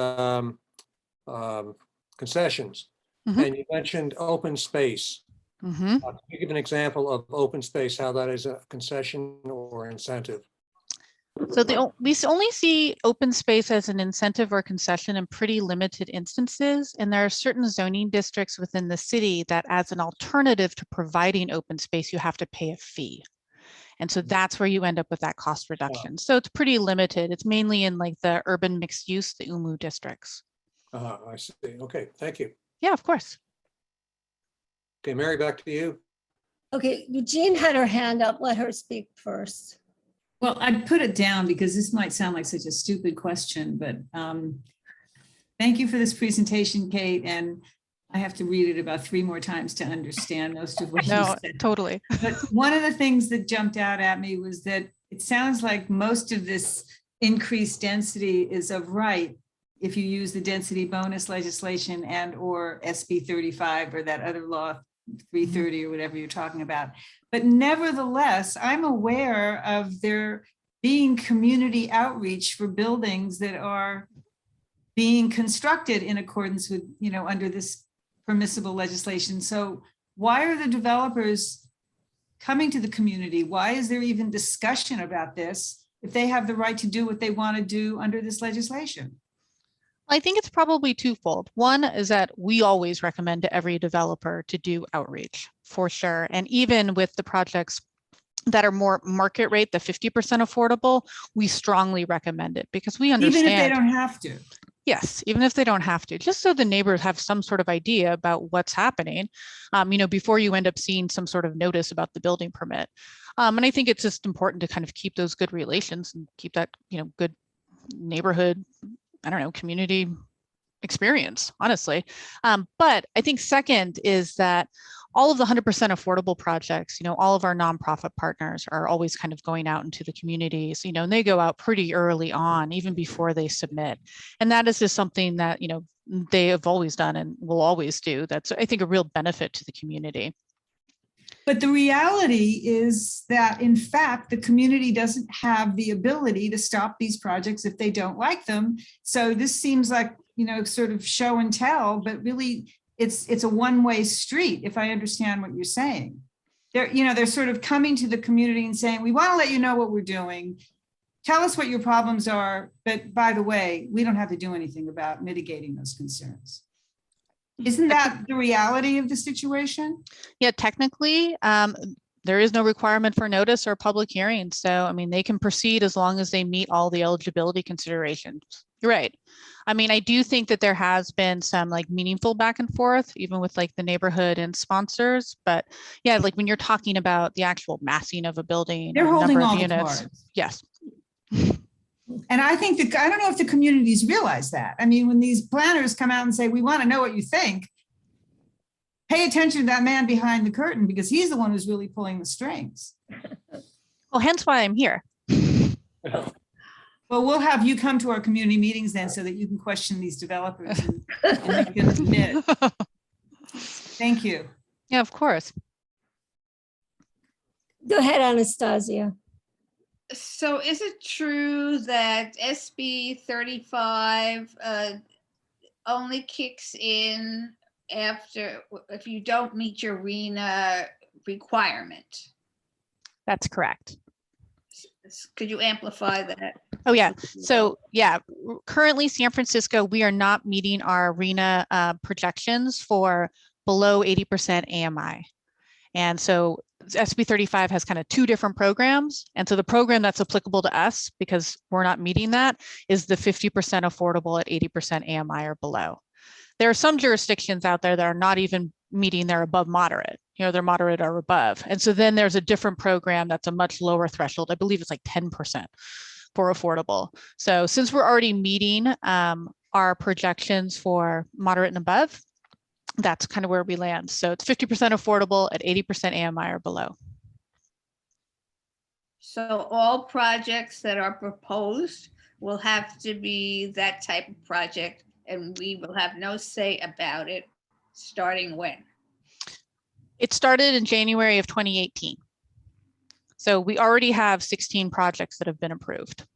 [SPEAKER 3] concessions, and you mentioned open space. Can you give an example of open space, how that is a concession or incentive?
[SPEAKER 8] So we only see open space as an incentive or concession in pretty limited instances. And there are certain zoning districts within the city that as an alternative to providing open space, you have to pay a fee. And so that's where you end up with that cost reduction. So it's pretty limited. It's mainly in like the urban mixed use, the UMU districts.
[SPEAKER 3] I see. Okay, thank you.
[SPEAKER 8] Yeah, of course.
[SPEAKER 3] Okay, Mary, back to you.
[SPEAKER 1] Okay, Eugene had her hand up. Let her speak first.
[SPEAKER 4] Well, I'd put it down because this might sound like such a stupid question, but thank you for this presentation, Kate. And I have to read it about 3 more times to understand most of what you said.
[SPEAKER 8] Totally.
[SPEAKER 4] But one of the things that jumped out at me was that it sounds like most of this increased density is of right if you use the density bonus legislation and or SB 35 or that other law 330 or whatever you're talking about. But nevertheless, I'm aware of there being community outreach for buildings that are being constructed in accordance with, under this permissible legislation. So why are the developers coming to the community? Why is there even discussion about this if they have the right to do what they want to do under this legislation?
[SPEAKER 8] I think it's probably twofold. One is that we always recommend to every developer to do outreach for sure. And even with the projects that are more market rate, the 50% affordable, we strongly recommend it because we understand.
[SPEAKER 4] Even if they don't have to.
[SPEAKER 8] Yes, even if they don't have to, just so the neighbors have some sort of idea about what's happening, before you end up seeing some sort of notice about the building permit. And I think it's just important to kind of keep those good relations and keep that, good neighborhood, community experience, honestly. But I think second is that all of the 100% affordable projects, all of our nonprofit partners are always kind of going out into the communities, and they go out pretty early on, even before they submit. And that is just something that, they have always done and will always do. That's, I think, a real benefit to the community.
[SPEAKER 4] But the reality is that, in fact, the community doesn't have the ability to stop these projects if they don't like them. So this seems like, sort of show and tell, but really it's a one-way street, if I understand what you're saying. They're sort of coming to the community and saying, we want to let you know what we're doing. Tell us what your problems are. But by the way, we don't have to do anything about mitigating those concerns. Isn't that the reality of the situation?
[SPEAKER 8] Yeah, technically, there is no requirement for notice or public hearing. So, I mean, they can proceed as long as they meet all the eligibility considerations. You're right. I mean, I do think that there has been some like meaningful back and forth, even with like the neighborhood and sponsors. But yeah, like when you're talking about the actual massing of a building,
[SPEAKER 4] They're
[SPEAKER 8] or the
[SPEAKER 4] holding
[SPEAKER 8] number of
[SPEAKER 4] all the
[SPEAKER 8] units,
[SPEAKER 4] cards.
[SPEAKER 8] yes.
[SPEAKER 4] And I think that, I don't know if the communities realize that. I mean, when these planners come out and say, we want to know what you think, pay attention to that man behind the curtain, because he's the one who's really pulling the strings.
[SPEAKER 8] Well, hence why I'm here.
[SPEAKER 4] Well, we'll have you come to our community meetings then so that you can question these developers and make them admit. Thank you.
[SPEAKER 8] Yeah, of course.
[SPEAKER 1] Go ahead, Anastasia.
[SPEAKER 5] So is it true that SB 35 only kicks in after, if you don't meet your RENA requirement?
[SPEAKER 8] That's correct.
[SPEAKER 5] Could you amplify that?
[SPEAKER 8] Oh, yeah. So, yeah, currently San Francisco, we are not meeting our RENA projections for below 80% AMI. And so SB 35 has kind of two different programs. And so the program that's applicable to us, because we're not meeting that, is the 50% affordable at 80% AMI or below. There are some jurisdictions out there that are not even meeting their above moderate, they're moderate or above. And so then there's a different program that's a much lower threshold. I believe it's like 10% for affordable. So since we're already meeting our projections for moderate and above, that's kind of where we land. So it's 50% affordable at 80% AMI or below.
[SPEAKER 5] So all projects that are proposed will have to be that type of project, and we will have no say about it starting when?
[SPEAKER 8] It started in January of 2018. So we already have 16 projects that have been approved.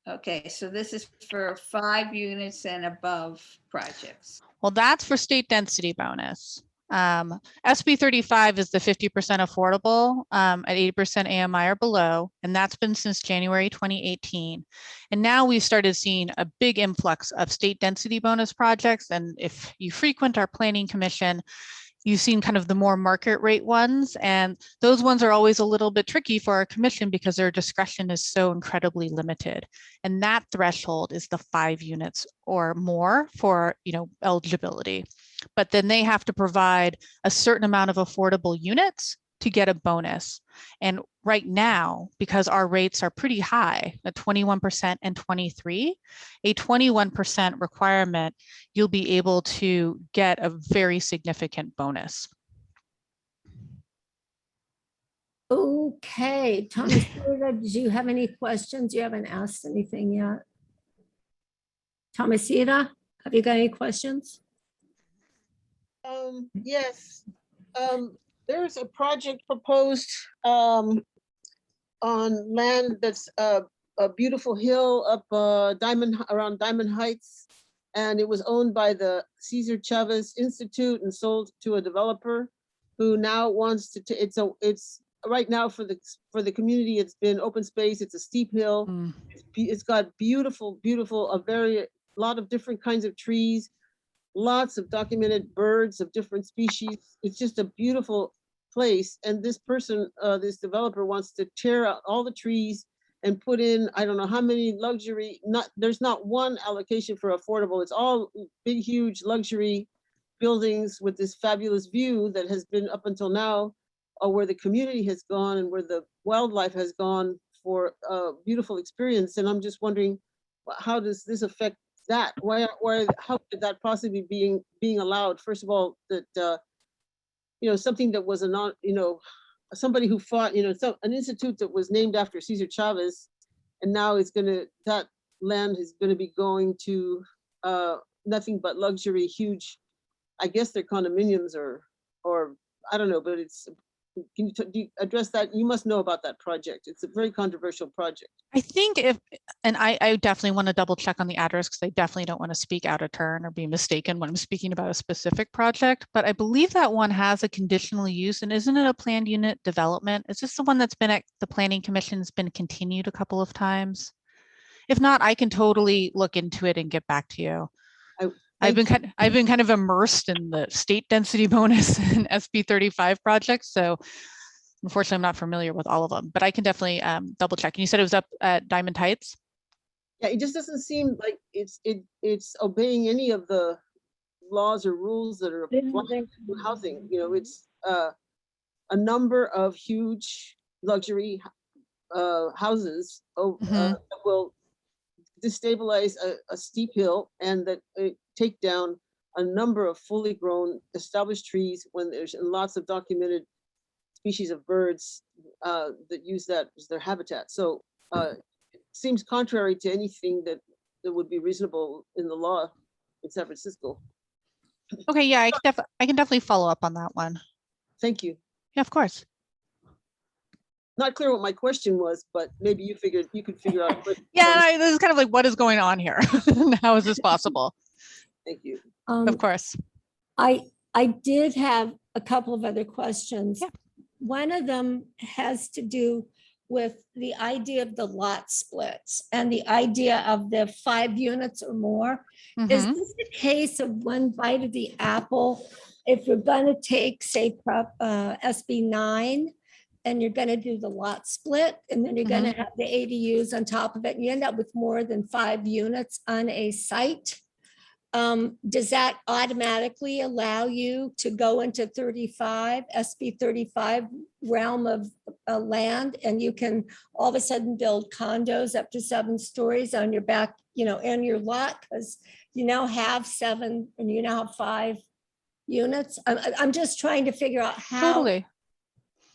[SPEAKER 5] Okay, so this is for 5 units and above projects.
[SPEAKER 8] Well, that's for state density bonus. SB 35 is the 50% affordable at 80% AMI or below, and that's been since January 2018. And now we've started seeing a big influx of state density bonus projects. And if you frequent our planning commission, you've seen kind of the more market rate ones, and those ones are always a little bit tricky for our commission because their discretion is so incredibly limited. And that threshold is the 5 units or more for, eligibility. But then they have to provide a certain amount of affordable units to get a bonus. And right now, because our rates are pretty high at 21% and 23%, a 21% requirement, you'll be able to get a very significant bonus.
[SPEAKER 1] Okay, Thomasita, did you have any questions? You haven't asked anything yet. Thomasita, have you got any questions?
[SPEAKER 9] Yes. There's a project proposed on land that's a beautiful hill up around Diamond Heights, and it was owned by the Cesar Chavez Institute and sold to a developer who now wants to. It's right now for the community. It's been open space. It's a steep hill. It's got beautiful, a lot of different kinds of trees. Lots of documented birds of different species. It's just a beautiful place. And this person, this developer, wants to tear out all the trees and put in, I don't know how many luxury, there's not one allocation for affordable. It's all big, huge luxury buildings with this fabulous view that has been up until now, where the community has gone and where the wildlife has gone for a beautiful experience. And I'm just wondering, how does this affect that? How could that possibly being allowed? First of all, that something that was somebody who fought, an institute that was named after Cesar Chavez, and now that land is gonna be going to nothing but luxury, huge, I guess they're condominiums or I don't know, but can you address that? You must know about that project. It's a very controversial project.
[SPEAKER 8] I think I definitely want to double check on the address because I definitely don't want to speak out of turn or be mistaken when I'm speaking about a specific project, but I believe that one has a conditional use, and isn't it a planned unit development? Is this the one that's been at the Planning Commission, has been continued a couple of times? If not, I can totally look into it and get back to you. I've been kind of immersed in the state density bonus and SB 35 projects. So unfortunately, I'm not familiar with all of them, but I can definitely double check. And you said it was up at Diamond Heights?
[SPEAKER 9] Yeah, it just doesn't seem like it's obeying any of the laws or rules that are applying to housing. You know, it's a number of huge luxury houses that will destabilize a steep hill and that take down a number of fully grown established trees when there's lots of documented species of birds that use that as their habitat. So it seems contrary to anything that would be reasonable in the law in San Francisco.
[SPEAKER 8] Okay, yeah, I can definitely follow up on that one.
[SPEAKER 9] Thank you.
[SPEAKER 8] Yeah, of course.
[SPEAKER 9] Not clear what my question was, but maybe you could figure out.
[SPEAKER 8] Yeah, this is kind of like, what is going on here? How is this possible?
[SPEAKER 9] Thank you.
[SPEAKER 8] Of course.
[SPEAKER 1] I did have a couple of other questions.
[SPEAKER 8] Yeah. One
[SPEAKER 1] of them has to do with the idea of the lot splits and the idea of the 5 units or more. Is this a case of one bite of the apple? If you're going to take, say, SB 9, and you're going to do the lot split, and then you're going to have the ADUs on top of it, and you end up with more than 5 units on a site. Does that automatically allow you to go into SB 35 realm of land, and you can all of a sudden build condos up to 7 stories on your back, in your lot, because you now have 7 and you now have 5 units? I'm just trying to figure out how.
[SPEAKER 8] Totally.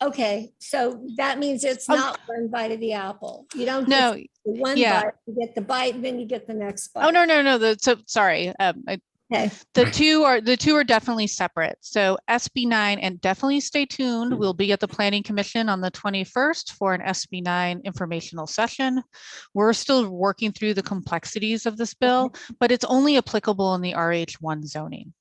[SPEAKER 1] Okay, so that means it's not one bite of the apple. You don't
[SPEAKER 8] No.
[SPEAKER 1] just one bite, you get the bite, and then you get the next bite.
[SPEAKER 8] Oh, no. So sorry.
[SPEAKER 1] Okay.
[SPEAKER 8] The two are definitely separate. So SB 9, and definitely stay tuned. We'll be at the Planning Commission on the 21st for an SB 9 informational session. We're still working through the complexities of this bill, but it's only applicable in the RH1 zoning.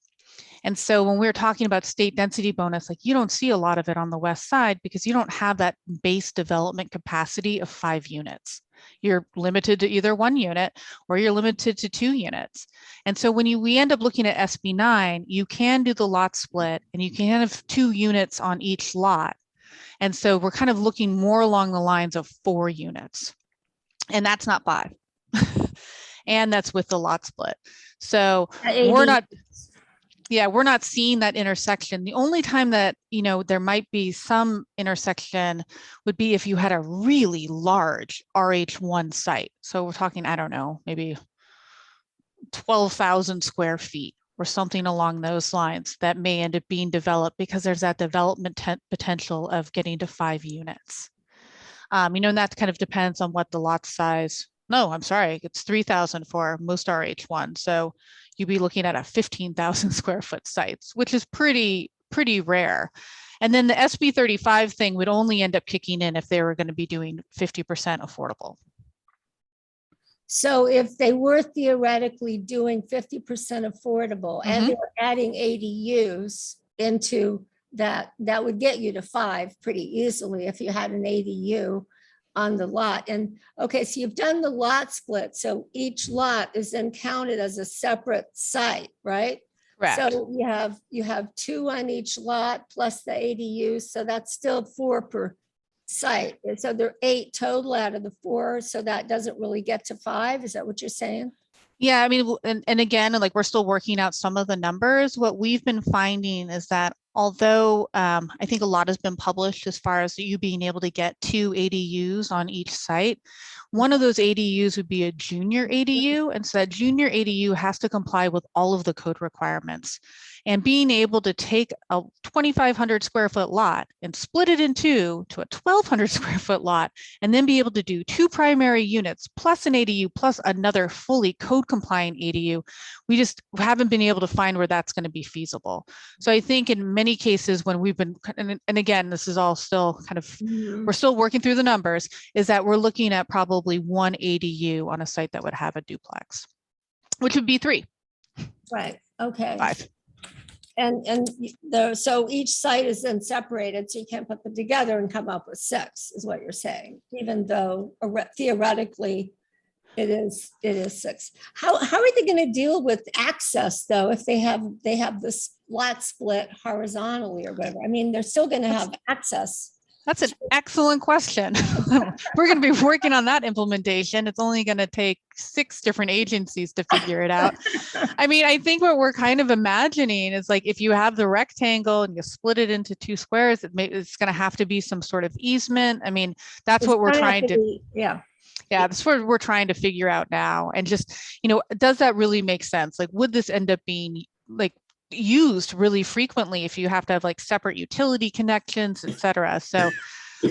[SPEAKER 8] And so when we're talking about state density bonus, like, you don't see a lot of it on the west side because you don't have that base development capacity of 5 units. You're limited to either 1 unit or you're limited to 2 units. And so when we end up looking at SB 9, you can do the lot split and you can have 2 units on each lot. And so we're kind of looking more along the lines of 4 units. And that's not 5. And that's with the lot split. So we're not seeing that intersection. The only time that, there might be some intersection would be if you had a really large RH1 site. So we're talking, I don't know, maybe 12,000 square feet or something along those lines that may end up being developed because there's that development potential of getting to 5 units. And that kind of depends on what the lot size. No, I'm sorry, it's 3,000 for most RH1. So you'd be looking at a 15,000 square foot sites, which is pretty rare. And then the SB 35 thing would only end up kicking in if they were going to be doing 50% affordable.
[SPEAKER 1] So if they were theoretically doing 50% affordable and they were adding ADUs into that, that would get you to 5 pretty easily if you had an ADU on the lot. And okay, so you've done the lot split. So each lot is then counted as a separate site, right?
[SPEAKER 8] Correct.
[SPEAKER 1] So you have 2 on each lot plus the ADU. So that's still 4 per site. And so there are 8 total out of the 4. So that doesn't really get to 5. Is that what you're saying?
[SPEAKER 8] Yeah, I mean, and again, like, we're still working out some of the numbers. What we've been finding is that although I think a lot has been published as far as you being able to get 2 ADUs on each site, one of those ADUs would be a junior ADU. And so that junior ADU has to comply with all of the code requirements. And being able to take a 2,500 square foot lot and split it in 2 to a 1,200 square foot lot, and then be able to do 2 primary units plus an ADU plus another fully code compliant ADU, we just haven't been able to find where that's going to be feasible. So I think in many cases when we've been, and again, this is all still kind of, we're still working through the numbers, is that we're looking at probably 1 ADU on a site that would have a duplex, which would be 3.
[SPEAKER 1] Right. Okay.
[SPEAKER 8] 5.
[SPEAKER 1] So each site is then separated, so you can't put them together and come up with 6, is what you're saying, even though theoretically It is 6. How are they going to deal with access though, if they have this lot split horizontally or whatever? I mean, they're still going to have access.
[SPEAKER 8] That's an excellent question. We're going to be working on that implementation. It's only going to take 6 different agencies to figure it out. I mean, I think what we're kind of imagining is like if you have the rectangle and you split it into 2 squares, it's going to have to be some sort of easement. I mean, that's what we're trying to.
[SPEAKER 1] Yeah.
[SPEAKER 8] Yeah, that's what we're trying to figure out now. And just, does that really make sense? Like, would this end up being like used really frequently if you have to have like separate utility connections, et cetera? So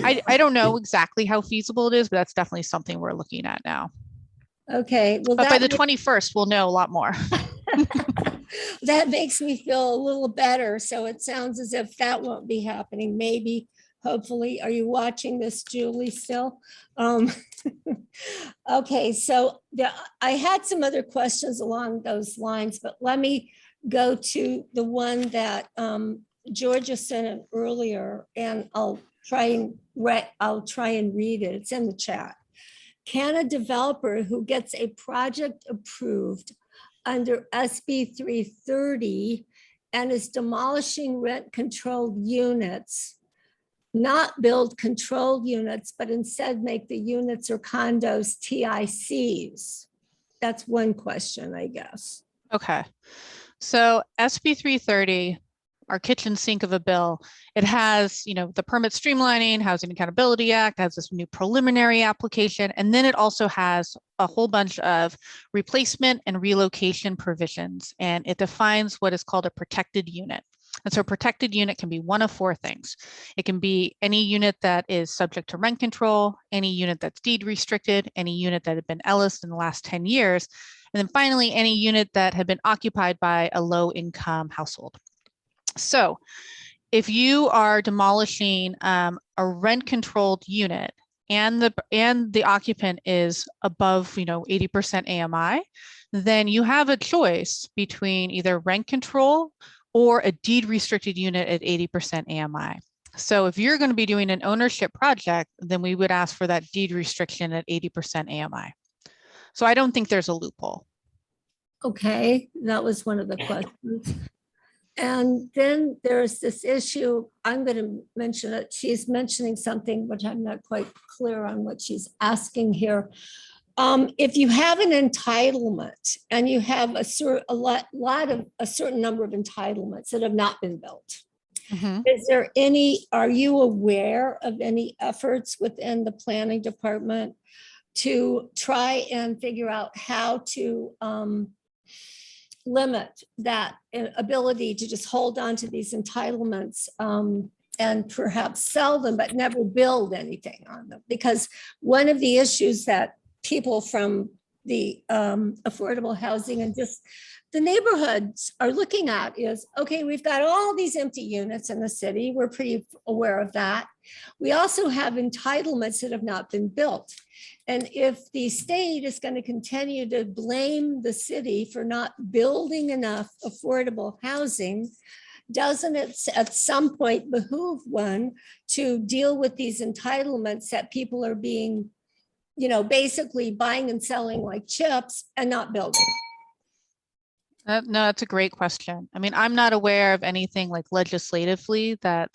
[SPEAKER 8] I don't know exactly how feasible it is, but that's definitely something we're looking at now.
[SPEAKER 1] Okay. Well,
[SPEAKER 8] but by the 21st, we'll know a lot more.
[SPEAKER 1] That makes me feel a little better. So it sounds as if that won't be happening. Maybe, hopefully. Are you watching this, Julie, still? Okay, so I had some other questions along those lines, but let me go to the one that Georgia sent in earlier, and I'll try and read it. It's in the chat. Can a developer who gets a project approved under SB 330 and is demolishing rent-controlled units not build controlled units, but instead make the units or condos TICs? That's one question, I guess.
[SPEAKER 8] Okay. So SB 330, our kitchen sink of a bill, it has, the Permit Streamlining, Housing Accountability Act, has this new preliminary application, and then it also has a whole bunch of replacement and relocation provisions, and it defines what is called a protected unit. And so a protected unit can be one of 4 things. It can be any unit that is subject to rent control, any unit that's deed restricted, any unit that had been Ellis in the last 10 years, and then finally, any unit that had been occupied by a low-income household. So if you are demolishing a rent-controlled unit and the occupant is above, 80% AMI, then you have a choice between either rent control or a deed restricted unit at 80% AMI. So if you're going to be doing an ownership project, then we would ask for that deed restriction at 80% AMI. So I don't think there's a loophole.
[SPEAKER 1] Okay, that was one of the questions. And then there's this issue, I'm going to mention it. She's mentioning something, which I'm not quite clear on what she's asking here. If you have an entitlement and you have a certain number of entitlements that have not been built, is there are you aware of any efforts within the planning department to try and figure out how to limit that ability to just hold on to these entitlements and perhaps sell them, but never build anything on them? Because one of the issues that people from the affordable housing and just the neighborhoods are looking at is, okay, we've got all these empty units in the city. We're pretty aware of that. We also have entitlements that have not been built. And if the state is going to continue to blame the city for not building enough affordable housing, doesn't it at some point behoove one to deal with these entitlements that people are being, basically buying and selling like chips and not building?
[SPEAKER 8] No, that's a great question. I mean, I'm not aware of anything like legislatively that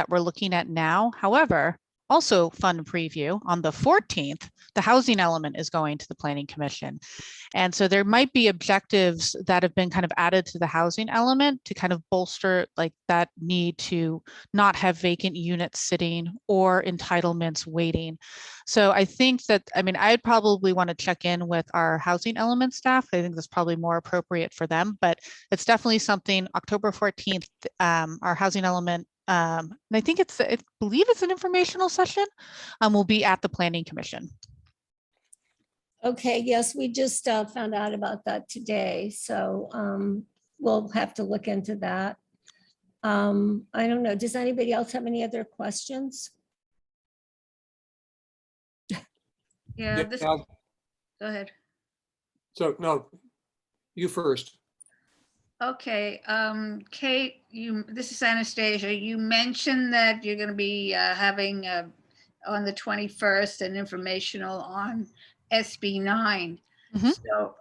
[SPEAKER 8] we're looking at now. However, also fun preview, on the 14th, the housing element is going to the Planning Commission. And so there might be objectives that have been kind of added to the housing element to kind of bolster like that need to not have vacant units sitting or entitlements waiting. So I think that, I'd probably want to check in with our housing element staff. I think that's probably more appropriate for them, but it's definitely something. October 14th, our housing element, and I think I believe it's an informational session, will be at the Planning Commission.
[SPEAKER 1] Okay, yes, we just found out about that today. So we'll have to look into that. I don't know. Does anybody else have any other questions?
[SPEAKER 5] Yeah,
[SPEAKER 3] I'll-
[SPEAKER 5] go ahead.
[SPEAKER 3] So, no, you first.
[SPEAKER 5] Okay, Kate, this is Anastasia. You mentioned that you're going to be having on the 21st an informational on SB 9.
[SPEAKER 8] Mhm.
[SPEAKER 5] So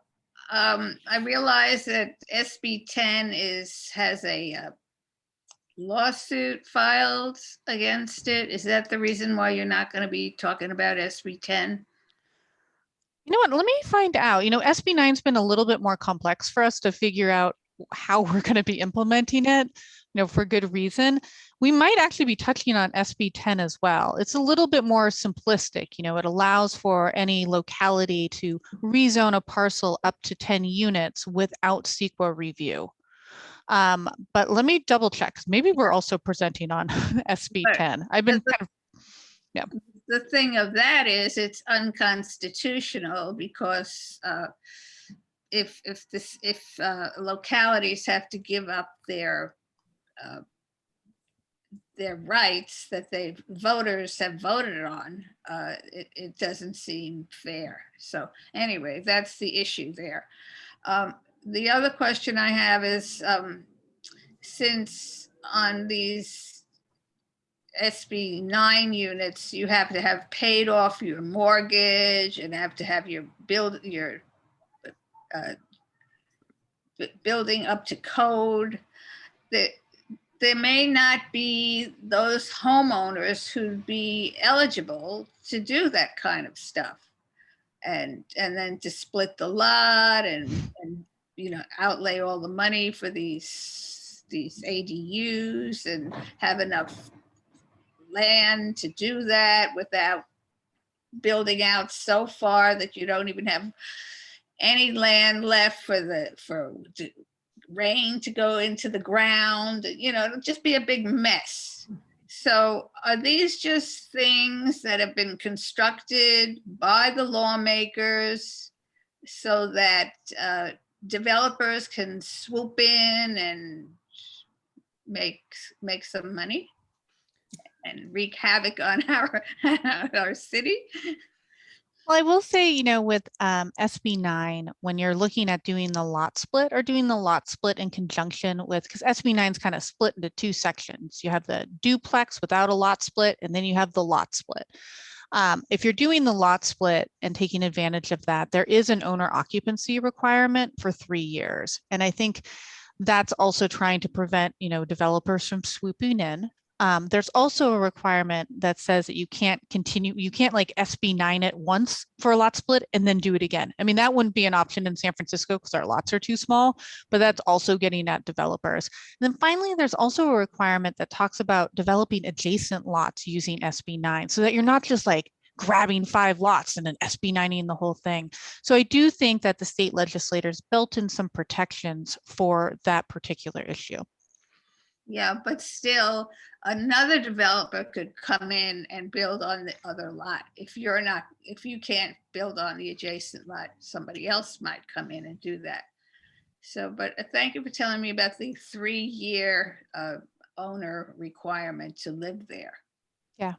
[SPEAKER 5] I realize that SB 10 has a lawsuit filed against it. Is that the reason why you're not going to be talking about SB 10?
[SPEAKER 8] You know what? Let me find out. SB 9's been a little bit more complex for us to figure out how we're going to be implementing it, for good reason. We might actually be touching on SB 10 as well. It's a little bit more simplistic. It allows for any locality to rezone a parcel up to 10 units without CEQA review. But let me double check, 'cause maybe we're also presenting on SB 10. I've been kind of, yeah.
[SPEAKER 5] The thing of that is it's unconstitutional because if localities have to give up their rights that voters have voted on, it doesn't seem fair. So anyway, that's the issue there. The other question I have is, since on these SB 9 units, you have to have paid off your mortgage and have to have your building up to code, that there may not be those homeowners who'd be eligible to do that kind of stuff. And then to split the lot and outlay all the money for these ADUs and have enough land to do that without building out so far that you don't even have any land left for rain to go into the ground. It'll just be a big mess. So are these just things that have been constructed by the lawmakers so that developers can swoop in and make some money and wreak havoc on our city?
[SPEAKER 8] Well, I will say, with SB 9, when you're looking at doing the lot split or doing the lot split in conjunction with, because SB 9 is kind of split into two sections. You have the duplex without a lot split, and then you have the lot split. If you're doing the lot split and taking advantage of that, there is an owner occupancy requirement for 3 years. And I think that's also trying to prevent, developers from swooping in. There's also a requirement that says that you can't like SB 9 it once for a lot split and then do it again. I mean, that wouldn't be an option in San Francisco because our lots are too small, but that's also getting at developers. And then finally, there's also a requirement that talks about developing adjacent lots using SB 9 so that you're not just like grabbing 5 lots and then SB 9ing the whole thing. So I do think that the state legislators built in some protections for that particular issue.
[SPEAKER 5] Yeah, but still, another developer could come in and build on the other lot. If you can't build on the adjacent lot, somebody else might come in and do that. So, but thank you for telling me about the 3-year owner requirement to live there.
[SPEAKER 8] Yeah.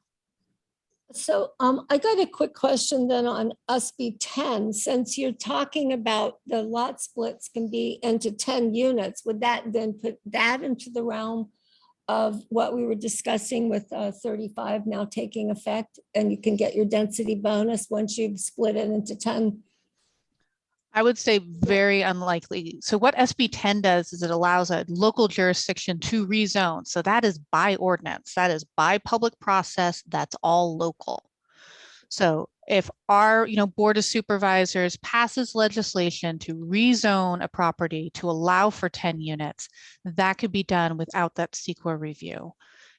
[SPEAKER 1] So I got a quick question then on SB 10. Since you're talking about the lot splits can be into 10 units, would that then put that into the realm of what we were discussing with 35 now taking effect, and you can get your density bonus once you've split it into 10?
[SPEAKER 8] I would say very unlikely. So what SB 10 does is it allows a local jurisdiction to rezone. So that is by ordinance, that is by public process, that's all local. So if our Board of Supervisors passes legislation to rezone a property to allow for 10 units, that could be done without that CEQA review.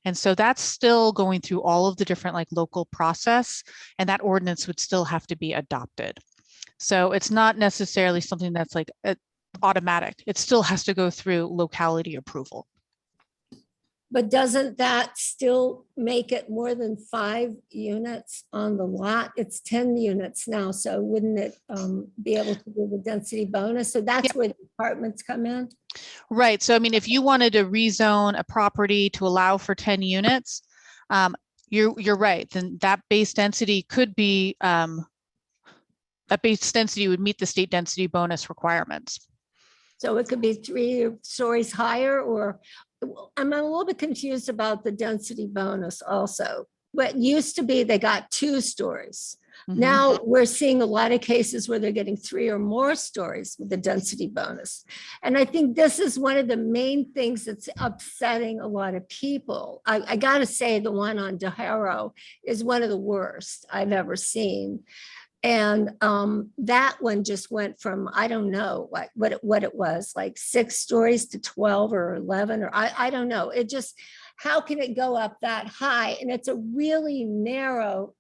[SPEAKER 8] And so that's still going through all of the different local process, and that ordinance would still have to be adopted. So it's not necessarily something that's automatic. It still has to go through locality approval.
[SPEAKER 1] But doesn't that still make it more than 5 units on the lot? It's 10 units now, so wouldn't it be able to do the density bonus? So that's where the apartments come in?
[SPEAKER 8] Right. So, I mean, if you wanted to rezone a property to allow for 10 units, you're right. Then that base density could be that base density would meet the state density bonus requirements.
[SPEAKER 1] So it could be 3 stories higher, or I'm a little bit confused about the density bonus also. What used to be they got 2 stories. Now we're seeing a lot of cases where they're getting 3 or more stories with the density bonus. And I think this is one of the main things that's upsetting a lot of people. I got to say, the one on DeHaro is one of the worst I've ever seen. And that one just went from, I don't know what it was, like 6 stories to 12 or 11, or I don't know. It just, how can it go up that high? And it's a really narrow,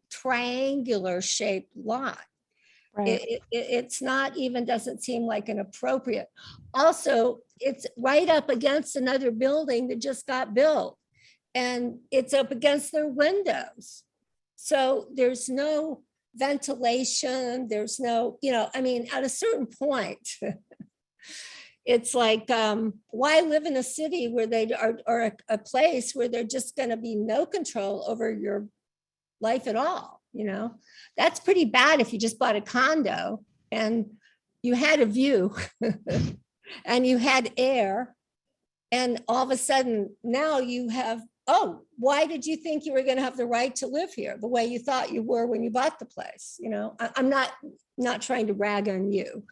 [SPEAKER 1] triangular shaped lot.
[SPEAKER 2] Right.
[SPEAKER 1] It's not even, doesn't seem like an appropriate. Also, it's right up against another building that just got built, and it's up against their windows. So there's no ventilation, there's no, I mean, at a certain point, it's like, why live in a city where they are, or a place where they're just going to be no control over your life at all? That's pretty bad if you just bought a condo and you had a view and you had air, and all of a sudden now you have, oh, why did you think you were going to have the right to live here the way you thought you were when you bought the place? I'm not trying to rag on you.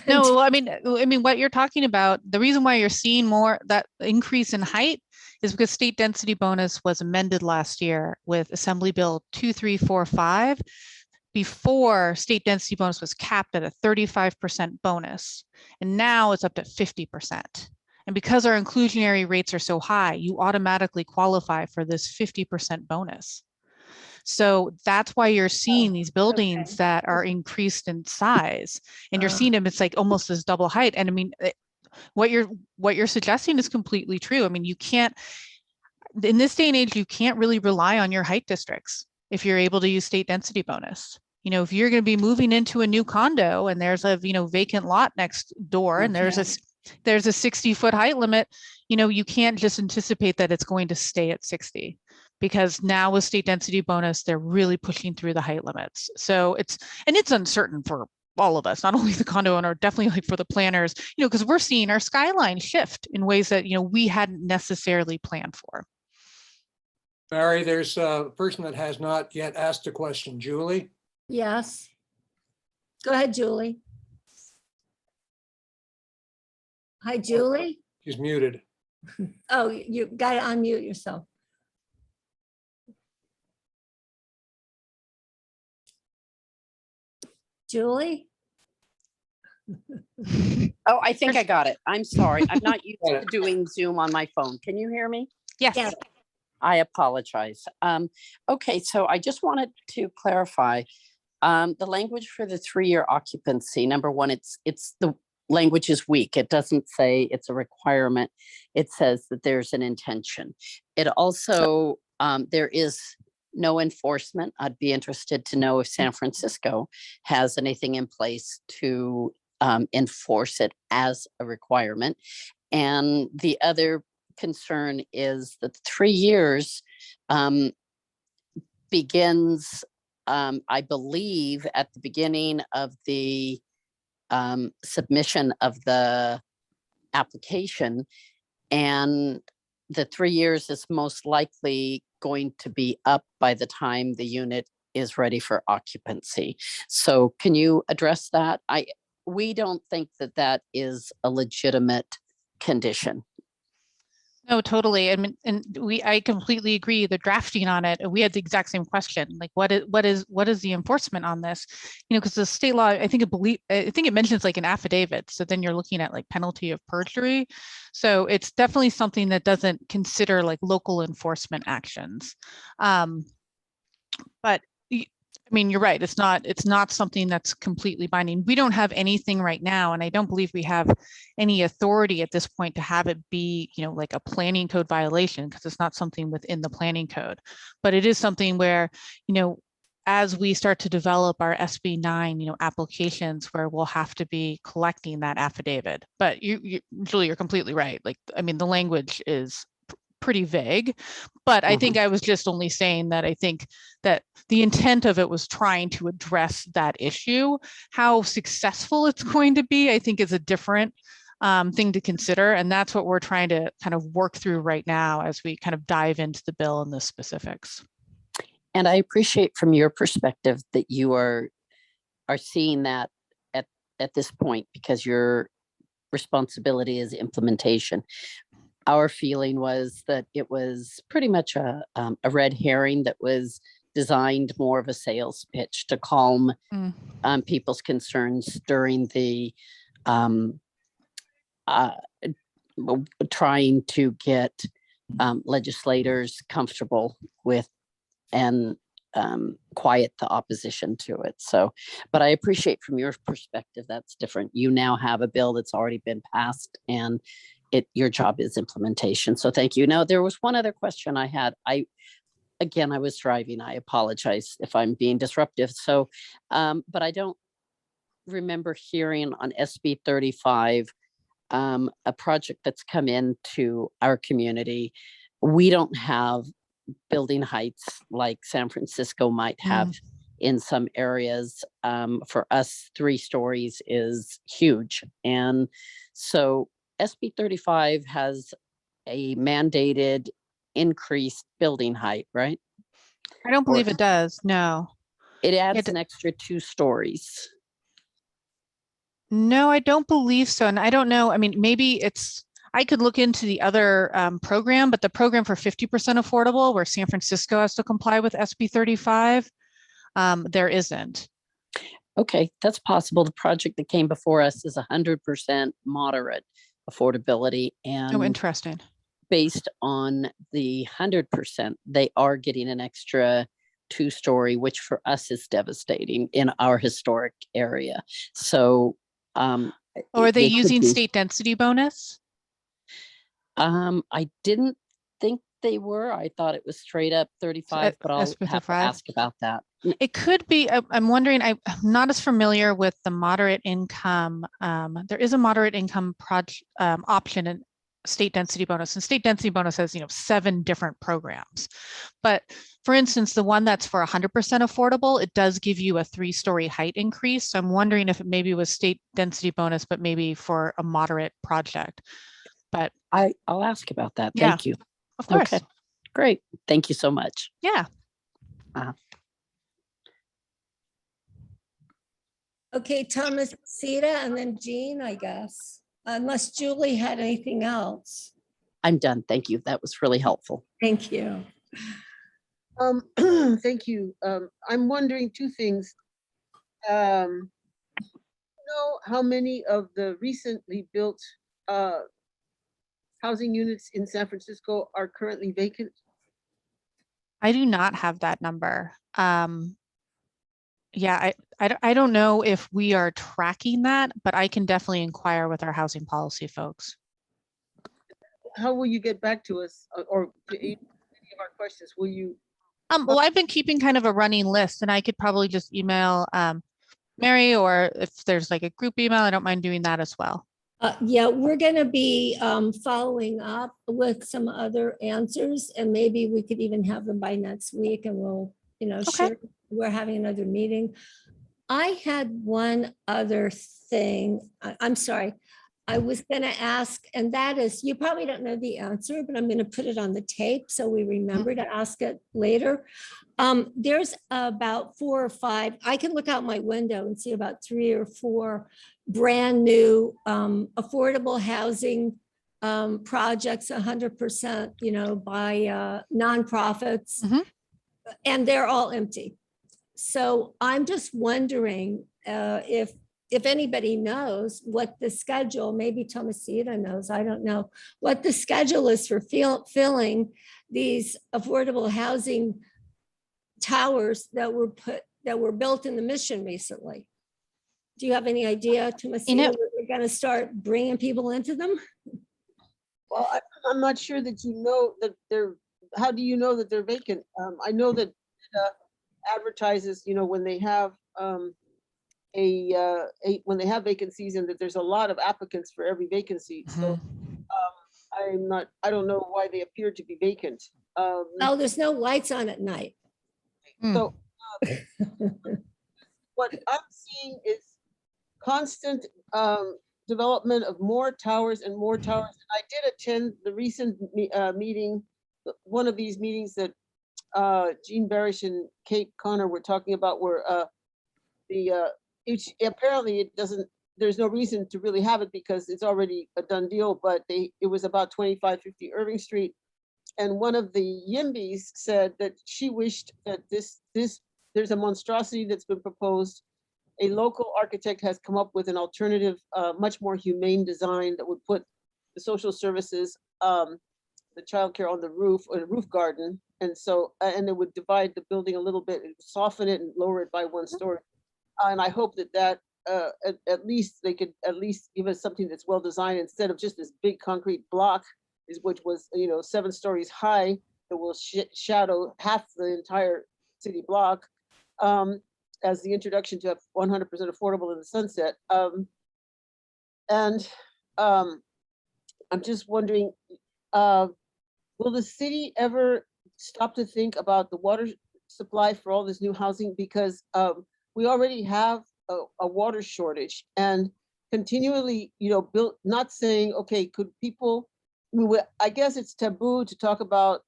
[SPEAKER 8] No, I mean, what you're talking about, the reason why you're seeing more that increase in height is because state density bonus was amended last year with Assembly Bill 2345. Before, state density bonus was capped at a 35% bonus, and now it's up to 50%. And because our inclusionary rates are so high, you automatically qualify for this 50% bonus. So that's why you're seeing these buildings that are increased in size, and you're seeing them, it's like almost this double height. And I mean, what you're suggesting is completely true. I mean, you can't, in this day and age, you can't really rely on your height districts if you're able to use state density bonus. If you're going to be moving into a new condo and there's a, vacant lot next door, and there's a 60-foot height limit, you can't just anticipate that it's going to stay at 60. Because now with state density bonus, they're really pushing through the height limits. So it's uncertain for all of us, not only the condo owner, definitely like for the planners, because we're seeing our skyline shift in ways that, we hadn't necessarily planned for.
[SPEAKER 3] Barry, there's a person that has not yet asked a question. Julie?
[SPEAKER 1] Yes. Go ahead, Julie. Hi, Julie.
[SPEAKER 3] She's muted.
[SPEAKER 1] Oh, you got to unmute yourself. Julie?
[SPEAKER 7] Oh, I think I got it. I'm sorry. I'm not used to doing Zoom on my phone. Can you hear me?
[SPEAKER 8] Yes.
[SPEAKER 1] Yes.
[SPEAKER 7] I apologize. Okay, so I just wanted to clarify the language for the 3-year occupancy. Number one, it's the language is weak. It doesn't say it's a requirement. It says that there's an intention. It also, there is no enforcement. I'd be interested to know if San Francisco has anything in place to enforce it as a requirement. And the other concern is that 3 years begins, I believe, at the beginning of the submission of the application, and the 3 years is most likely going to be up by the time the unit is ready for occupancy. So can you address that? We don't think that that is a legitimate condition.
[SPEAKER 8] No, totally. I mean, and I completely agree. The drafting on it, we had the exact same question. Like, what is the enforcement on this? Because the state law, I think it mentions like an affidavit. So then you're looking at like penalty of perjury. So it's definitely something that doesn't consider like local enforcement actions. But I mean, you're right. It's not something that's completely binding. We don't have anything right now, and I don't believe we have any authority at this point to have it be, like a planning code violation, because it's not something within the planning code. But it is something where, as we start to develop our SB 9, applications, where we'll have to be collecting that affidavit. But Julie, you're completely right. Like, I mean, the language is pretty vague, but I think I was just only saying that I think that the intent of it was trying to address that issue. How successful it's going to be, I think, is a different thing to consider. And that's what we're trying to kind of work through right now as we kind of dive into the bill and the specifics.
[SPEAKER 7] And I appreciate from your perspective that you are seeing that at this point, because your responsibility is implementation. Our feeling was that it was pretty much a red herring that was designed more of a sales pitch to calm people's concerns during the trying to get legislators comfortable with and quiet the opposition to it. So, but I appreciate from your perspective, that's different. You now have a bill that's already been passed, and your job is implementation. So thank you. Now, there was one other question I had. Again, I was driving. I apologize if I'm being disruptive. So, but I don't remember hearing on SB 35, a project that's come into our community. We don't have building heights like San Francisco might have in some areas. For us, 3 stories is huge. And so SB 35 has a mandated increased building height, right?
[SPEAKER 8] I don't believe it does. No.
[SPEAKER 7] It adds an extra 2 stories.
[SPEAKER 8] No, I don't believe so. And I don't know. I mean, maybe I could look into the other program, but the program for 50% affordable, where San Francisco has to comply with SB 35, there isn't.
[SPEAKER 7] Okay, that's possible. The project that came before us is 100% moderate affordability. And
[SPEAKER 8] oh, interesting.
[SPEAKER 7] Based on the 100%, they are getting an extra 2-story, which for us is devastating in our historic area. So,
[SPEAKER 8] are they using state density bonus?
[SPEAKER 7] I didn't think they were. I thought it was straight up 35, but I'll have to ask about that.
[SPEAKER 8] It could be. I'm wondering. I'm not as familiar with the moderate income. There is a moderate income option in state density bonus, and state density bonus has 7 different programs. But for instance, the one that's for 100% affordable, it does give you a 3-story height increase. So I'm wondering if it maybe was state density bonus, but maybe for a moderate project. But
[SPEAKER 7] I'll ask about that. Thank you.
[SPEAKER 8] Of course.
[SPEAKER 7] Okay, great. Thank you so much.
[SPEAKER 8] Yeah.
[SPEAKER 1] Okay, Thomas, Sita, and then Jean, I guess, unless Julie had anything else.
[SPEAKER 7] I'm done. Thank you. That was really helpful.
[SPEAKER 1] Thank you.
[SPEAKER 9] Thank you. I'm wondering 2 things. Know how many of the recently built housing units in San Francisco are currently vacant?
[SPEAKER 8] I do not have that number. Yeah, I don't know if we are tracking that, but I can definitely inquire with our housing policy folks.
[SPEAKER 9] How will you get back to us, or any of our questions? Will you?
[SPEAKER 8] Well, I've been keeping kind of a running list, and I could probably just email Mary, or if there's like a group email, I don't mind doing that as well.
[SPEAKER 1] Yeah, we're going to be following up with some other answers, and maybe we could even have them by next week, and we'll, share. We're having another meeting. I had one other thing. I'm sorry. I was going to ask, and that is, you probably don't know the answer, but I'm going to put it on the tape so we remember to ask it later. There's about 4 or 5, I can look out my window and see about 3 or 4 brand new affordable housing projects, 100%, by nonprofits, and they're all empty. So I'm just wondering if anybody knows what the schedule, maybe Thomasita knows, I don't know, what the schedule is for filling these affordable housing towers that were built in the Mission recently. Do you have any idea, Thomasita, that we're going to start bringing people into them?
[SPEAKER 9] Well, I'm not sure that you know that they're, how do you know that they're vacant? I know that advertises, when they have when they have vacancies, and that there's a lot of applicants for every vacancy. So I don't know why they appear to be vacant.
[SPEAKER 1] Oh, there's no lights on at night.
[SPEAKER 9] So what I'm seeing is constant development of more towers and more towers. I did attend the recent meeting, one of these meetings that Jean Barish and Kate Connor were talking about were apparently it doesn't, there's no reason to really have it because it's already a done deal, but it was about 2550 Irving Street. And one of the Yimbys said that she wished that there's a monstrosity that's been proposed. A local architect has come up with an alternative, much more humane design that would put the social services, the childcare on the roof or the roof garden. And so, and it would divide the building a little bit, soften it and lower it by 1 story. And I hope that at least they could at least give us something that's well designed instead of just this big concrete block, which was 7 stories high that will shadow half the entire city block, as the introduction to 100% affordable in the Sunset. And I'm just wondering, will the city ever stop to think about the water supply for all this new housing? Because we already have a water shortage, and continually, not saying, okay, could people, I guess it's taboo to talk about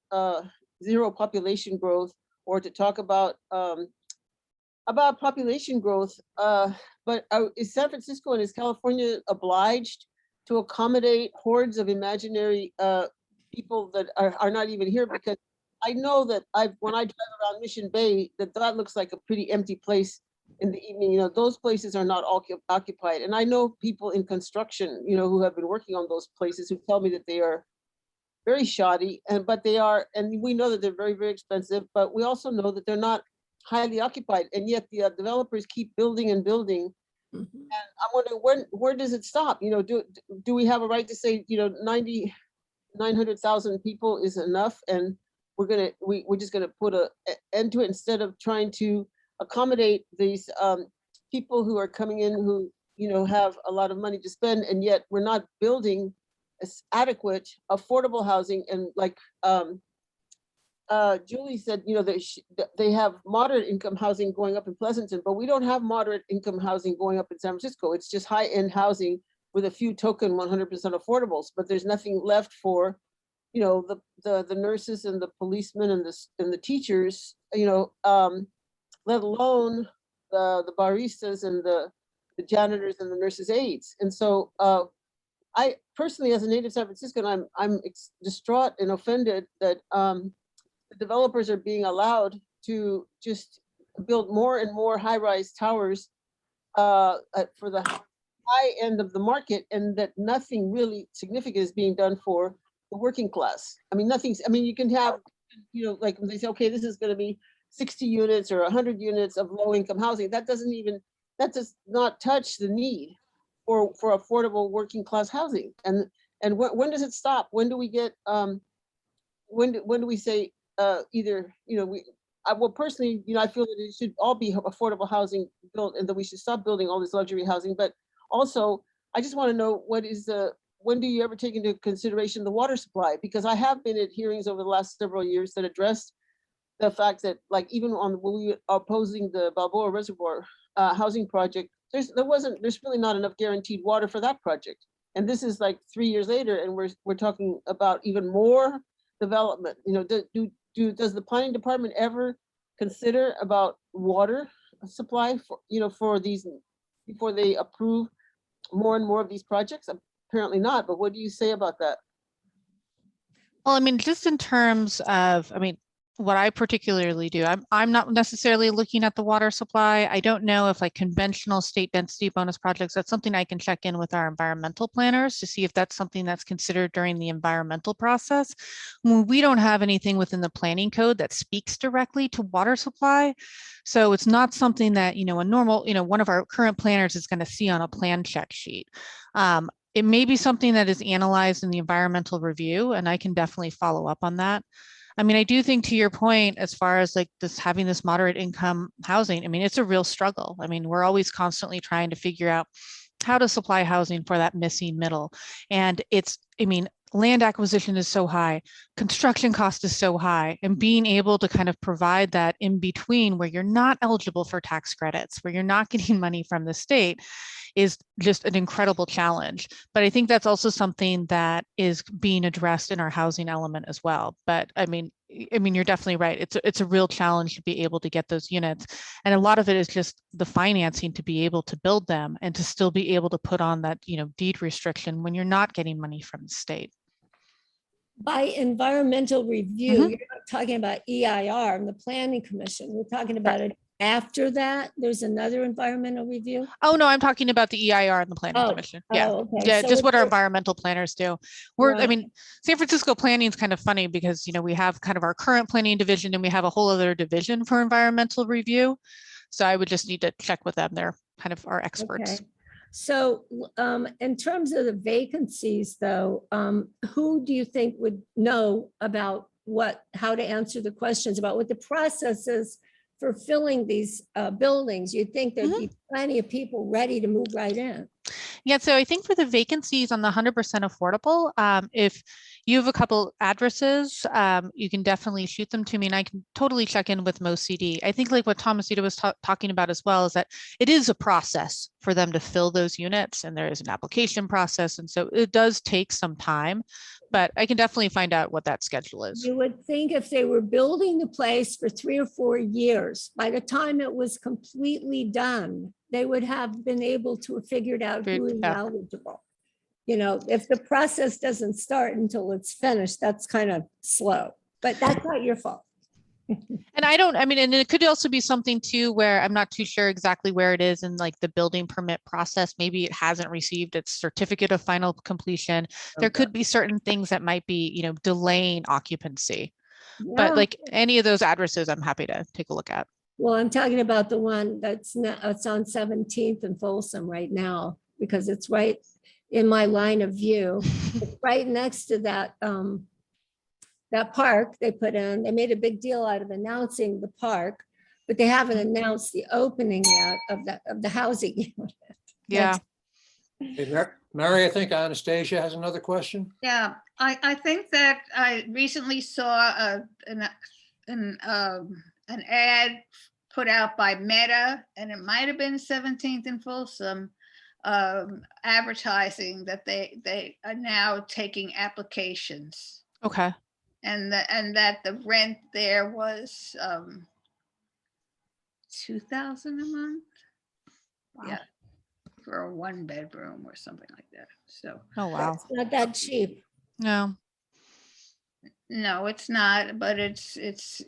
[SPEAKER 9] zero population growth or to talk about population growth, but is San Francisco and is California obliged to accommodate hordes of imaginary people that are not even here? Because I know that when I drive around Mission Bay, that looks like a pretty empty place in the evening. Those places are not occupied. And I know people in construction, who have been working on those places who tell me that they are very shoddy, but they are, and we know that they're very, very expensive, but we also know that they're not highly occupied. And yet the developers keep building and building. And I'm wondering, where does it stop? Do we have a right to say, 900,000 people is enough, and we're just gonna put an end to it instead of trying to accommodate these people who are coming in who have a lot of money to spend, and yet we're not building adequate affordable housing. And like Julie said, they have moderate income housing going up in Pleasanton, but we don't have moderate income housing going up in San Francisco. It's just high-end housing with a few token 100% affordables, but there's nothing left for the nurses and the policemen and the teachers, let alone the baristas and the janitors and the nurses' aides. And so I personally, as a native San Franciscan, I'm distraught and offended that the developers are being allowed to just build more and more high-rise towers for the high end of the market, and that nothing really significant is being done for the working class. You can have, like when they say, okay, this is going to be 60 units or 100 units of low-income housing. That does not touch the need for affordable working class housing. And when does it stop? When do we get? When do we say either? Well, personally, I feel that it should all be affordable housing built, and that we should stop building all this luxury housing. But also, I just want to know when do you ever take into consideration the water supply? Because I have been at hearings over the last several years that addressed the fact that, like, even when we were opposing the Balboa Reservoir housing project, there's really not enough guaranteed water for that project. And this is like 3 years later, and we're talking about even more development. Does the planning department ever consider about water supply for these before they approve more and more of these projects? Apparently not, but what do you say about that?
[SPEAKER 8] Well, just in terms of, what I particularly do, I'm not necessarily looking at the water supply. I don't know if like conventional state density bonus projects, that's something I can check in with our environmental planners to see if that's something that's considered during the environmental process. We don't have anything within the planning code that speaks directly to water supply. So it's not something that, a normal, one of our current planners is going to see on a plan check sheet. It may be something that is analyzed in the environmental review, and I can definitely follow up on that. I do think, to your point, as far as like having this moderate income housing, it's a real struggle. We're always constantly trying to figure out how to supply housing for that missing middle. And land acquisition is so high, construction cost is so high, and being able to kind of provide that in between where you're not eligible for tax credits, where you're not getting money from the state, is just an incredible challenge. But I think that's also something that is being addressed in our housing element as well. But I mean, you're definitely right. It's a real challenge to be able to get those units. And a lot of it is just the financing to be able to build them and to still be able to put on that, deed restriction when you're not getting money from the state.
[SPEAKER 1] By environmental review,
[SPEAKER 8] Mhm.
[SPEAKER 1] you're not talking about EIR and the planning commission. We're talking about it after that. There's another environmental review.
[SPEAKER 8] Oh, no, I'm talking about the EIR and the Planning
[SPEAKER 1] Oh,
[SPEAKER 8] Commission. Yeah.
[SPEAKER 1] okay.
[SPEAKER 8] Yeah,
[SPEAKER 1] So
[SPEAKER 8] just what our
[SPEAKER 1] it's-
[SPEAKER 8] environmental planners do. I
[SPEAKER 1] Right.
[SPEAKER 8] mean, San Francisco planning is kind of funny because, we have kind of our current planning division and we have a whole other division for environmental review. So I would just need to check with them. They're kind of our experts.
[SPEAKER 1] Okay. So in terms of the vacancies though, who do you think would know about how to answer the questions about what the process is for filling these buildings? You'd think there'd be plenty of people ready to move right in.
[SPEAKER 8] Yeah, so I think for the vacancies on the 100% affordable, if you have a couple addresses, you can definitely shoot them to me and I can totally check in with MoCD. I think like what Thomasita was talking about as well is that it is a process for them to fill those units and there is an application process. And so it does take some time, but I can definitely find out what that schedule is.
[SPEAKER 1] You would think if they were building the place for 3 or 4 years, by the time it was completely done, they would have been able to have figured out who is
[SPEAKER 8] Yeah.
[SPEAKER 1] eligible. If the process doesn't start until it's finished, that's kind of slow, but that's not your fault.
[SPEAKER 8] And and it could also be something too, where I'm not too sure exactly where it is in like the building permit process. Maybe it hasn't received its certificate of final completion. There could be certain things that might be, delaying occupancy. But
[SPEAKER 1] Yeah.
[SPEAKER 8] like any of those addresses, I'm happy to take a look at.
[SPEAKER 1] Well, I'm talking about the one it's on 17th and Folsom right now, because it's right in my line of view. It's right next to that park they put in. They made a big deal out of announcing the park, but they haven't announced the opening yet of the housing unit.
[SPEAKER 8] Yeah.
[SPEAKER 3] Hey, Mary, I think Anastasia has another question.
[SPEAKER 5] Yeah, I think that I recently saw an ad put out by Meta, and it might have been 17th and Folsom, advertising that they are now taking applications,
[SPEAKER 8] Okay.
[SPEAKER 5] and that the rent there was $2,000 a month.
[SPEAKER 8] Wow.
[SPEAKER 5] Yeah, for a 1-bedroom or something like that. So
[SPEAKER 8] Oh, wow.
[SPEAKER 1] It's not that cheap.
[SPEAKER 8] No.
[SPEAKER 5] no, it's not, but it's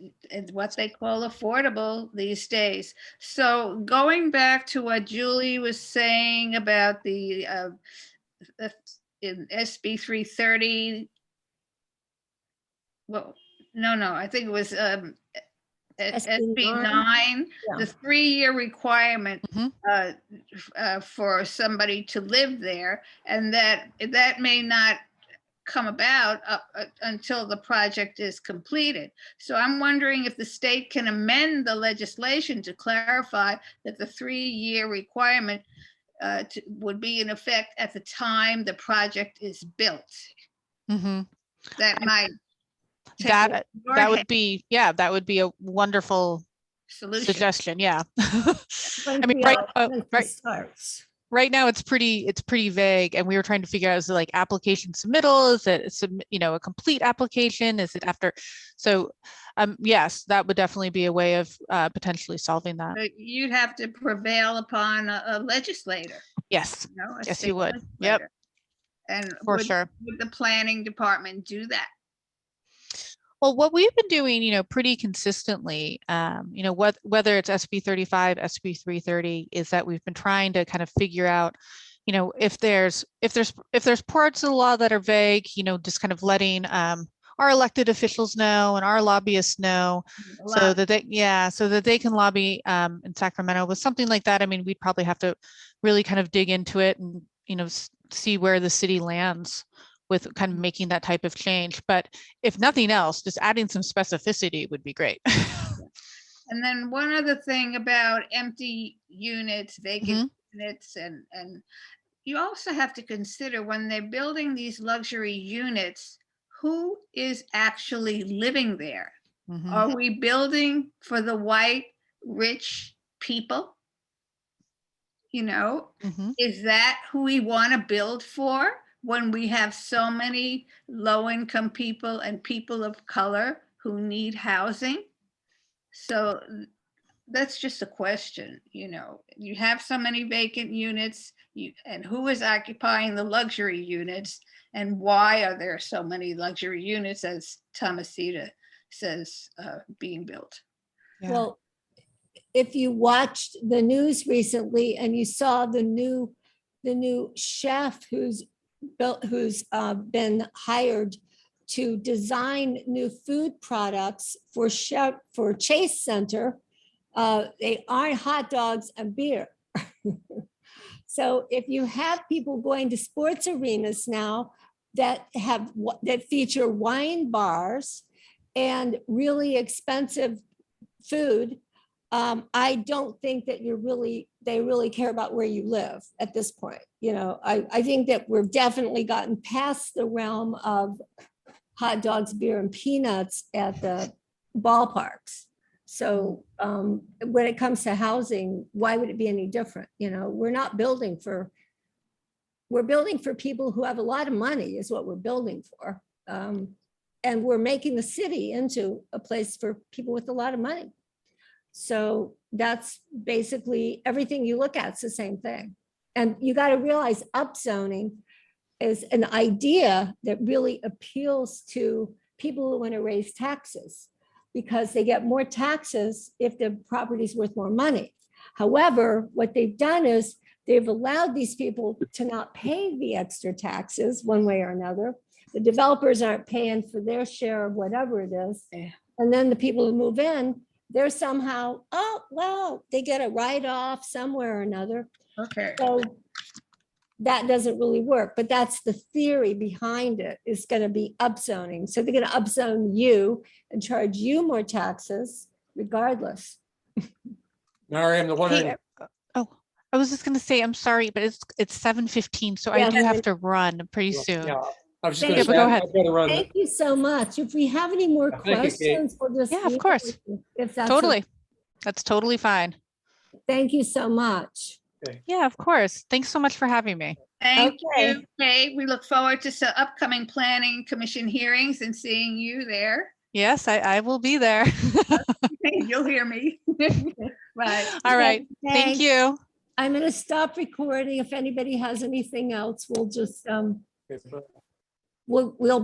[SPEAKER 5] what they call affordable these days. So going back to what Julie was saying about the in SB 330. Well, no, I think it was SB 9,
[SPEAKER 1] Yeah.
[SPEAKER 5] the 3-year requirement
[SPEAKER 8] Mhm.
[SPEAKER 5] For somebody to live there, and that may not come about until the project is completed. So I'm wondering if the state can amend the legislation to clarify that the 3-year requirement would be in effect at the time the project is built.
[SPEAKER 8] Mm-hmm.
[SPEAKER 5] That might take
[SPEAKER 8] That would
[SPEAKER 5] head
[SPEAKER 8] be, that would be a wonderful
[SPEAKER 5] solution.
[SPEAKER 8] suggestion. Yeah.
[SPEAKER 1] Once
[SPEAKER 8] I mean,
[SPEAKER 1] the
[SPEAKER 8] right.
[SPEAKER 1] starts.
[SPEAKER 8] Right now it's pretty vague, and we were trying to figure out, is it like application submittal? Is it a complete application? Is it after? So yes, that would definitely be a way of potentially solving that.
[SPEAKER 5] But you'd have to prevail upon a legislator.
[SPEAKER 8] Yes.
[SPEAKER 5] A
[SPEAKER 8] Yes,
[SPEAKER 5] state
[SPEAKER 8] you would. Yep.
[SPEAKER 5] legislator. And
[SPEAKER 8] For sure.
[SPEAKER 5] would the planning department do that?
[SPEAKER 8] Well, what we've been doing, pretty consistently, whether it's SB 35, SB 330, is that we've been trying to kind of figure out, if there's parts of the law that are vague, just kind of letting our elected officials know and our lobbyists know, so that they can lobby in Sacramento with something like that. I mean, we'd probably have to really kind of dig into it and, see where the city lands with kind of making that type of change. But if nothing else, just adding some specificity would be great.
[SPEAKER 5] And then one other thing about empty units, vacant units, and you also have to consider when they're building these luxury units, who is actually living there? Are we building for the white, rich people? Is that who we want to build for when we have so many low-income people and people of color who need housing. So that's just a question, you have so many vacant units, and who is occupying the luxury units? And why are there so many luxury units, as Thomasita says, being built?
[SPEAKER 8] Yeah.
[SPEAKER 1] Well, if you watched the news recently and you saw the new chef who's been hired to design new food products for Chase Center, they aren't hot dogs and beer. So if you have people going to sports arenas now that feature wine bars and really expensive food, I don't think that they really care about where you live at this point. I think that we've definitely gotten past the realm of hot dogs, beer, and peanuts at the ballparks. So when it comes to housing, why would it be any different? We're building for people who have a lot of money is what we're building for. And we're making the city into a place for people with a lot of money. So that's basically everything you look at, it's the same thing. And you got to realize upzoning is an idea that really appeals to people who want to raise taxes, because they get more taxes if the property is worth more money. However, what they've done is they've allowed these people to not pay the extra taxes one way or another. The developers aren't paying for their share of whatever it is. And then the people who move in, they're somehow, they get a write-off somewhere or another.
[SPEAKER 5] Okay.
[SPEAKER 1] So that doesn't really work, but that's the theory behind it, is going to be upzoning. So they're going to upzone you and charge you more taxes regardless.
[SPEAKER 3] Mary, I'm the one.
[SPEAKER 8] Hey, I was just going to say, I'm sorry, but it's 7:15, so I
[SPEAKER 1] Yeah.
[SPEAKER 8] do have to run pretty soon.
[SPEAKER 3] Yeah, I was just
[SPEAKER 1] Yeah,
[SPEAKER 3] going to
[SPEAKER 1] but
[SPEAKER 3] say,
[SPEAKER 8] go ahead.
[SPEAKER 3] I've got to run.
[SPEAKER 1] Thank you so much. If we have any more
[SPEAKER 3] Thank you, Kate.
[SPEAKER 1] questions, we'll just.
[SPEAKER 8] Yeah, of course.
[SPEAKER 1] If that's.
[SPEAKER 8] Totally. That's totally fine.
[SPEAKER 1] Thank you so much.
[SPEAKER 8] Yeah, of course. Thanks so much for having me.
[SPEAKER 5] Thank
[SPEAKER 1] Okay.
[SPEAKER 5] you, Kate. We look forward to some upcoming planning commission hearings and seeing you there.
[SPEAKER 8] Yes, I will be there.
[SPEAKER 5] You'll hear me. Right.
[SPEAKER 8] All right.
[SPEAKER 1] Thanks.
[SPEAKER 8] Thank you.
[SPEAKER 1] I'm going to stop recording. If anybody has anything else, we'll just, we'll be